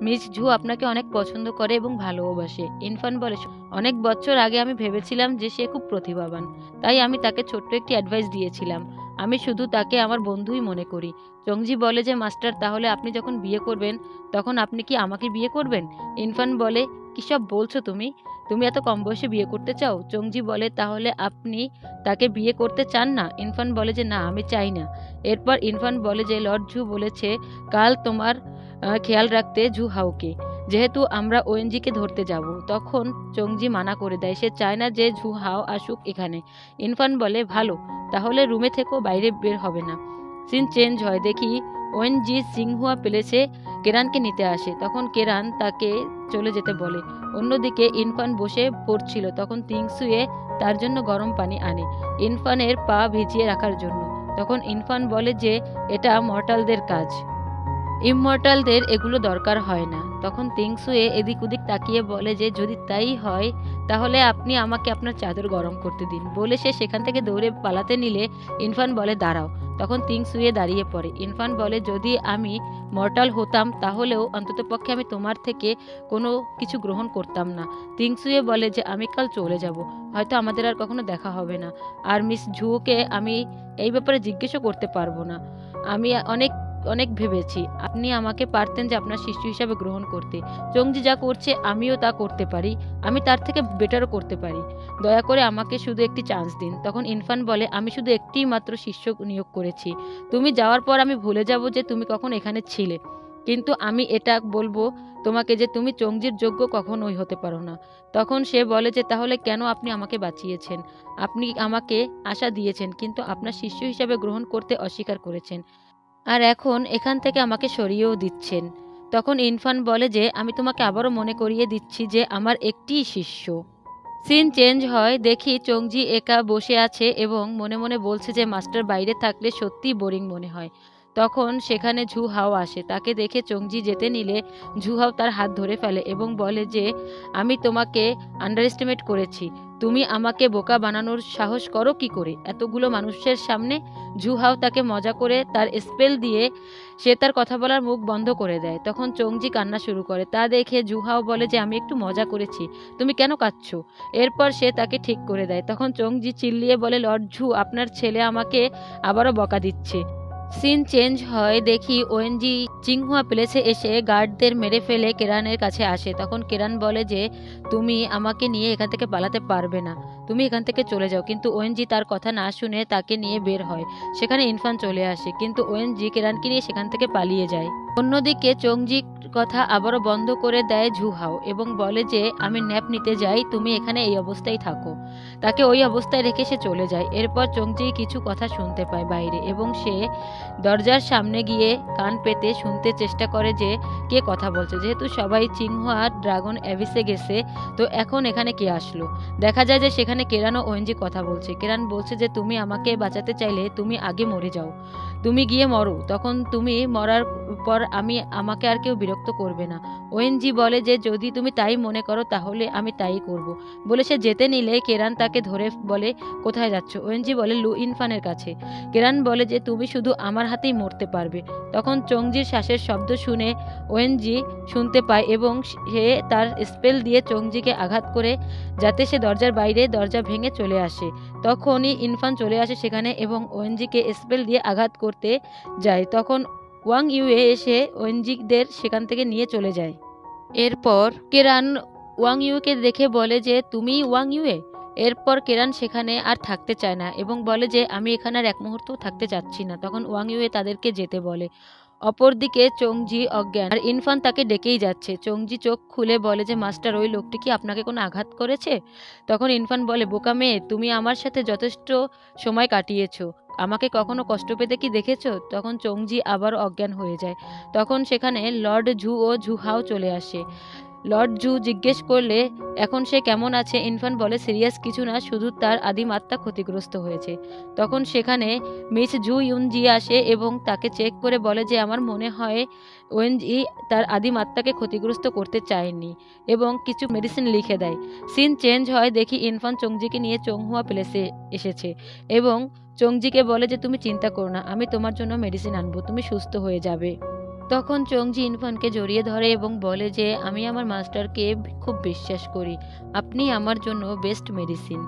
মিস ঝু আপনাকে অনেক পছন্দ করে এবং ভালোবাসে। ইরফান বলে অনেক বছর আগে আমি ভেবেছিলাম যে সে খুব প্রতিভাবান, তাই আমি তাকে ছোট্ট একটি অ্যাডভাইস দিয়েছিলাম। আমি শুধু তাকে আমার বন্ধুই মনে করি। চংজি বলে যে মাস্টার, তাহলে আপনি যখন বিয়ে করবেন তখন আপনি কি আমাকে বিয়ে করবেন। ইরফান বলে কিসব বলছো তুমি, তুমি এত কম বয়সে বিয়ে করতে চাও। চংজি বলে তাহলে আপনি তাকে বিয়ে করতে চান না। ইরফান বলে যে না, আমি চাই না। এরপর ইরফান বলে যে লর্ড ঝু বলেছে কাল তোমার খেয়াল রাখতে ঝু হাওকে, যেহেতু আমরা ওএনজিকে ধরতে যাব। তখন চংজি মানা করে দেয়, সে চায় না যে ঝু হাও আসুক এখানে। ইরফান বলে ভালো, তাহলে রুমে থেকেও বাইরে বের হবে না। সিন চেঞ্জ হয়, দেখি ওএনজি সিংহুয়া প্যালেসে কেরানকে নিতে আসে। তখন কেরান তাকে চলে যেতে বলে। অন্যদিকে ইরফান বসে পড়ছিল, তখন তিংসুয়ে তার জন্য গরম পানি আনে ইরফানের পা ভিজিয়ে রাখার জন্য। তখন ইরফান বলে যে এটা মর্টালদের কাজ, ইমমর্টালদের এগুলো দরকার হয় না। তখন তিংসুয়ে এদিক ওদিক তাকিয়ে বলে যে যদি তাই হয় তাহলে আপনি আমাকে আপনার চাদর গরম করতে দিন। বলে সে সেখান থেকে দৌড়ে পালাতে নিলে ইরফান বলে দাঁড়াও। তখন তিংসুয়ে দাঁড়িয়ে পড়ে। ইরফান বলে যদি আমি মর্টাল হতাম তাহলেও অন্ততপক্ষে আমি তোমার থেকে কোনো কিছু গ্রহণ করতাম না। তিংসুয়ে বলে যে আমি কাল চলে যাব, হয়তো আমাদের আর কখনো দেখা হবে না। আর মিস ঝুকে আমি এই ব্যাপারে জিজ্ঞেসও করতে পারবো না। আমি অনেক অনেক ভেবেছি আপনি আমাকে পারতেন যে আপনার শিষ্য হিসাবে গ্রহণ করতে। চংজি যা করছে আমিও তা করতে পারি, আমি তার থেকে বেটারও করতে পারি। দয়া করে আমাকে শুধু একটি চান্স দিন। তখন ইরফান বলে আমি শুধু একটিই মাত্র শিষ্য নিয়োগ করেছি, তুমি যাওয়ার পর আমি ভুলে যাব যে তুমি কখন এখানে ছিলে, কিন্তু আমি এটা বলবো তোমাকে যে তুমি চংজির যোগ্য কখনোই হতে পারো না। তখন সে বলে যে তাহলে কেন আপনি আমাকে বাঁচিয়েছেন, আপনি আমাকে আশা দিয়েছেন কিন্তু আপনার শিষ্য হিসাবে গ্রহণ করতে অস্বীকার করেছেন, আর এখন এখান থেকে আমাকে সরিয়েও দিচ্ছেন। তখন ইরফান বলে যে আমি তোমাকে আবারও মনে করিয়ে দিচ্ছি যে আমার একটিই শিষ্য। সিন চেঞ্জ হয়, দেখি চংজি একা বসে আছে এবং মনে মনে বলছে যে মাস্টার বাইরে থাকলে সত্যিই বোরিং মনে হয়। তখন সেখানে ঝু হাও আসে, তাকে দেখে চংজি যেতে নিলে ঝু হাও তার হাত ধরে ফেলে এবং বলে যে আমি তোমাকে আন্ডার এস্টিমেট করেছি, তুমি আমাকে বোকা বানানোর সাহস করো কি করে এতগুলো মানুষের সামনে? জুহাও তাকে মজা করে তার স্পেল দিয়ে সে তার কথা বলার মুখ বন্ধ করে দেয়। তখন চংজি কান্না শুরু করে। তা দেখে জুহাও বলে যে আমি একটু মজা করেছি, তুমি কেন কাঁদছো? এরপর সে তাকে ঠিক করে দেয়। তখন চংজি চিল্লিয়ে বলে, লর্ড ঝু, আপনার ছেলে আমাকে আবারও বকা দিচ্ছে। সিন চেঞ্জ হয়, দেখি ওএনজি চিংহুয়া প্লেসে এসে গার্ডদের মেরে ফেলে কেরানের কাছে আসে। তখন কেরান বলে যে তুমি আমাকে নিয়ে এখান থেকে পালাতে পারবে না, তুমি এখান থেকে চলে যাও। কিন্তু ওএনজি তার কথা না শুনে তাকে নিয়ে বের হয়। সেখানে ইরফান চলে আসে, কিন্তু ওএনজি কেরানকে নিয়ে সেখান থেকে পালিয়ে যায়। অন্যদিকে চংজি কথা আবারও বন্ধ করে দেয় জুহাও এবং বলে যে আমি ন্যাপ নিতে যাই, তুমি এখানে এই অবস্থায় থাকো। তাকে ওই অবস্থায় রেখে সে চলে যায়। এরপর চংজি কিছু কথা শুনতে পায় বাইরে এবং সে দরজার সামনে গিয়ে কান পেতে শুনতে চেষ্টা করে যে কে কথা বলছে। যেহেতু সবাই চিংহুয়া ড্রাগন অ্যাভিসে গেছে, তো এখন এখানে কে আসলো? দেখা যায় যে সেখানে কেরান ও ওএনজি কথা বলছে। কেরান বলছে যে তুমি আমাকে বাঁচাতে চাইলে তুমি আগে মরে যাও, তুমি গিয়ে মরো, তখন তুমি মরার পর আমাকে আর কেউ বিরক্ত করবে না। ওএনজি বলে যে যদি তুমি তাই মনে করো তাহলে আমি তাই করব। বলে সে যেতে নিলে কেরান তাকে ধরে বলে কোথায় যাচ্ছ? ওএনজি বলে লু ইনফানের কাছে। কেরান বলে যে তুমি শুধু আমার হাতেই মরতে পারবে। তখন চংজির শ্বাসের শব্দ শুনে ওএনজি শুনতে পায় এবং সে তার স্পেল দিয়ে চংজিকে আঘাত করে যাতে সে দরজার বাইরে দরজা ভেঙে চলে আসে। তখনই ইনফান চলে আসে সেখানে এবং ওএনজিকে স্পেল দিয়ে আঘাত করতে যায়। তখন ওয়াং ইউয়ে এসে ওএনজিদের সেখান থেকে নিয়ে চলে যায়। এরপর কেরান ওয়াং ইউকে দেখে বলে যে তুমি ওয়াং ইউয়ে? এরপর কেরান সেখানে আর থাকতে চায় না এবং বলে যে আমি এখানে আর এক মুহূর্তও থাকতে চাচ্ছি না। তখন ওয়াং ইউয়ে তাদেরকে যেতে বলে। অপরদিকে চংজি অজ্ঞান আর ইনফান তাকে ডেকেই যাচ্ছে। চংজি চোখ খুলে বলে যে মাস্টার, ওই লোকটি কি আপনাকে কোনো আঘাত করেছে? তখন ইনফান বলে, বোকা মেয়ে, তুমি আমার সাথে যথেষ্ট সময় কাটিয়েছো, আমাকে কখনো কষ্ট পেতে কি দেখেছো? তখন চংজি আবার অজ্ঞান হয়ে যায়। তখন সেখানে লর্ড ঝু ও ঝুহাও চলে আসে। লর্ড জু জিজ্ঞেস করলে এখন সে কেমন আছে। ইনফান বলে সিরিয়াস কিছু না, শুধু তার আদিম আত্মা ক্ষতিগ্রস্ত হয়েছে। তখন সেখানে মিস জু ইউনজি আসে এবং তাকে চেক করে বলে যে আমার মনে হয় ওয়েনজি তার আদিম আত্মাকে ক্ষতিগ্রস্ত করতে চায়নি এবং কিছু মেডিসিন লিখে দেয়। সিন চেঞ্জ হয়, দেখি ইনফান চংজিকে নিয়ে চংহুয়া প্লেসে এসেছে এবং চংজিকে বলে যে তুমি চিন্তা করো না, আমি তোমার জন্য মেডিসিন আনবো, তুমি সুস্থ হয়ে যাবে। তখন চংজি ইনফানকে জড়িয়ে ধরে এবং বলে যে আমি আমার মাস্টারকে খুব বিশ্বাস করি, আপনি আমার জন্য বেস্ট মেডিসিন।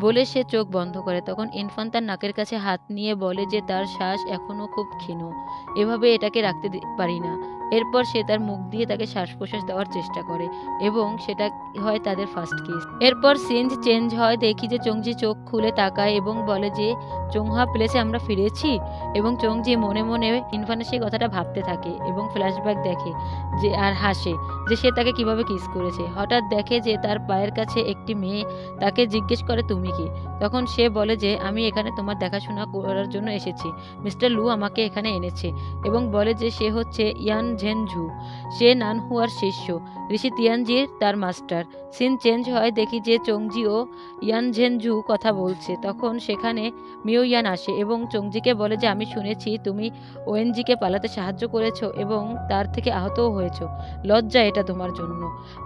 বলে সে চোখ বন্ধ করে। তখন ইনফান তার নাকের কাছে হাত নিয়ে বলে যে তার শ্বাস এখনও খুব ক্ষীণ, এভাবে এটাকে রাখতে পারি না। এরপর সে তার মুখ দিয়ে তাকে শ্বাস প্রশ্বাস দেওয়ার চেষ্টা করে এবং সেটা হয় তাদের ফার্স্ট কিস। এরপর সিনজ চেঞ্জ হয়, দেখি যে চংজি চোখ খুলে তাকায় এবং বলে যে চংহুয়া প্লেসে আমরা ফিরেছি। এবং চংজি মনে মনে ইনফানের সেই কথাটা ভাবতে থাকে এবং ফ্ল্যাশব্যাক দেখে যে আর হাসে যে সে তাকে কিভাবে কিস করেছে। হঠাৎ দেখে যে তার পায়ের কাছে একটি মেয়ে তাকে জিজ্ঞেস করে তুমি কি? তখন সে বলে যে আমি এখানে তোমার দেখাশোনা করার জন্য এসেছি, মিস্টার লু আমাকে এখানে এনেছে। এবং বলে যে সে হচ্ছে ইয়ান ঝেনঝু, সে নানহুয়ার শিষ্য, ঋষি তিয়ানজির তার মাস্টার। সিন চেঞ্জ হয়, দেখি যে চংজি ও ইয়ান ঝেনঝু কথা বলছে। তখন সেখানে মিও ইয়ান আসে এবং চংজিকে বলে যে আমি শুনেছি তুমি ওএনজিকে পালাতে সাহায্য করেছো এবং তার থেকে আহতও হয়েছো, লজ্জা এটা তোমার জন্য।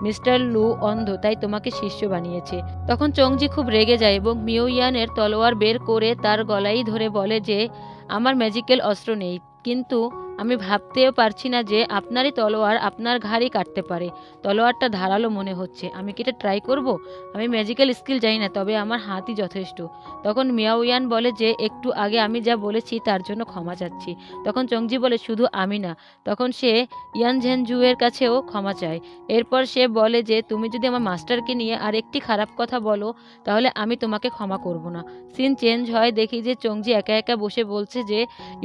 মিস্টার লু অন্ধ, তাই তোমাকে শিষ্য বানিয়েছে। তখন চংজি খুব রেগে যায় এবং মিও ইয়ানের তলোয়ার বের করে তার গলায় ধরে বলে যে আমার ম্যাজিক্যাল অস্ত্র নেই, কিন্তু আমি ভাবতেও পারছি না যে আপনারই তলোয়ার আপনার ঘাড়ই কাটতে পারে। তলোয়ারটা ধারালো মনে হচ্ছে, আমি কি এটা ট্রাই করব? আমি ম্যাজিক্যাল স্কিল জানি না, তবে আমার হাতই যথেষ্ট। তখন মিয়াও ইয়ান বলে যে একটু আগে আমি যা বলেছি তার জন্য ক্ষমা চাচ্ছি। তখন চংজি বলে শুধু আমি না। তখন সে ইয়ান ঝেনজুয়ের কাছেও ক্ষমা চায়। এরপর সে বলে যে তুমি যদি আমার মাস্টারকে নিয়ে আর একটি খারাপ কথা বলো তাহলে আমি তোমাকে ক্ষমা করব না। সিন চেঞ্জ হয়, দেখি যে চংজি একা একা বসে বলছে যে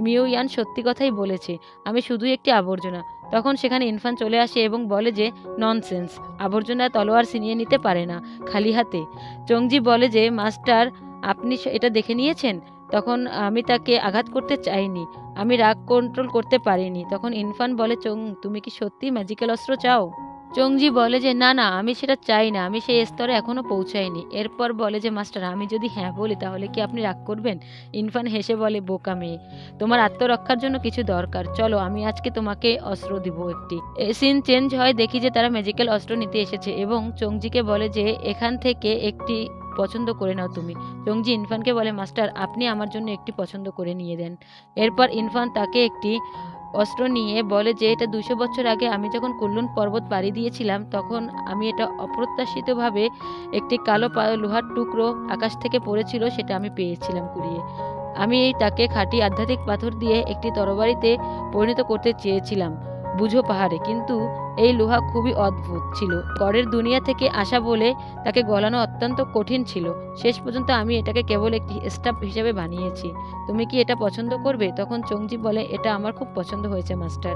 মিও ইয়ান সত্যি কথাই বলেছে, আমি শুধুই একটি আবর্জনা। তখন সেখানে ইনফান চলে আসে এবং বলে যে ননসেন্স, আবর্জনা তলোয়ার ছিনিয়ে নিতে পারে না খালি হাতে। চংজি বলে যে মাস্টার আপনি এটা দেখে নিয়েছেন। তখন আমি তাকে আঘাত করতে চাইনি, আমি রাগ কন্ট্রোল করতে পারিনি। তখন ইনফান বলে তুমি কি সত্যি ম্যাজিক্যাল অস্ত্র চাও? চংজি বলে যে না না, আমি সেটা চাই না, আমি সেই স্তরে এখনো পৌঁছাইনি। এরপর বলে যে মাস্টার আমি যদি হ্যাঁ বলি তাহলে কি আপনি রাগ করবেন? ইনফান হেসে বলে বোকা মেয়ে, তোমার আত্মরক্ষার জন্য কিছু দরকার, চলো আমি আজকে তোমাকে অস্ত্র দিব একটি। সিন চেঞ্জ হয়, দেখি যে তারা ম্যাজিক্যাল অস্ত্র নিতে এসেছে এবং চংজিকে বলে যে এখান থেকে একটি পছন্দ করে নাও তুমি। চংজি ইরফানকে বলে, মাস্টার আপনি আমার জন্য একটি পছন্দ করে নিয়ে দেন। এরপর ইরফান তাকে একটি অস্ত্র নিয়ে বলে যে এটা 200 বছর আগে আমি যখন কুল্লুন পর্বত পাড়ি দিয়েছিলাম তখন আমি এটা অপ্রত্যাশিতভাবে একটি কালো লোহার টুকরো আকাশ থেকে পড়েছিল, সেটা আমি পেয়েছিলাম কুড়িয়ে। আমি তাকে খাঁটি আধ্যাত্মিক পাথর দিয়ে একটি তরবারিতে পরিণত করতে চেয়েছিলাম বুঝো পাহাড়ে, কিন্তু এই লোহা খুবই অদ্ভুত ছিল, গড়ের দুনিয়া থেকে আসা বলে তাকে গলানো অত্যন্ত কঠিন ছিল। শেষ পর্যন্ত আমি এটাকে কেবল একটি স্টাফ হিসেবে বানিয়েছি। তুমি কি এটা পছন্দ করবে? তখন চংজি বলে, এটা আমার খুব পছন্দ হয়েছে মাস্টার,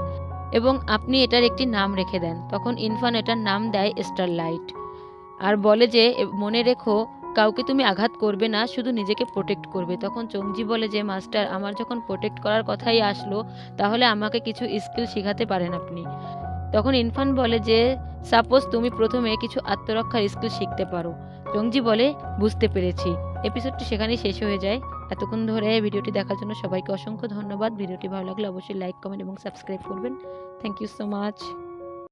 এবং আপনি এটার একটি নাম রেখে দেন। তখন ইরফান এটার নাম দেয় স্টারলাইট, আর বলে যে মনে রেখো কাউকে তুমি আঘাত করবে না, শুধু নিজেকে প্রোটেক্ট করবে। তখন চংজি বলে যে মাস্টার আমার যখন প্রোটেক্ট করার কথাই আসলো তাহলে আমাকে কিছু স্কিল শেখাতে পারেন আপনি। তখন ইরফান বলে যে সাপোজ তুমি প্রথমে কিছু আত্মরক্ষার স্কিল শিখতে পারো। চংজি বলে বুঝতে পেরেছি। এপিসোডটি সেখানেই শেষ হয়ে যায়। এতক্ষণ ধরে ভিডিওটি দেখার জন্য সবাইকে অসংখ্য ধন্যবাদ। ভিডিওটি ভালো লাগলে অবশ্যই লাইক, কমেন্ট এবং সাবস্ক্রাইব করবেন। Thank you so much.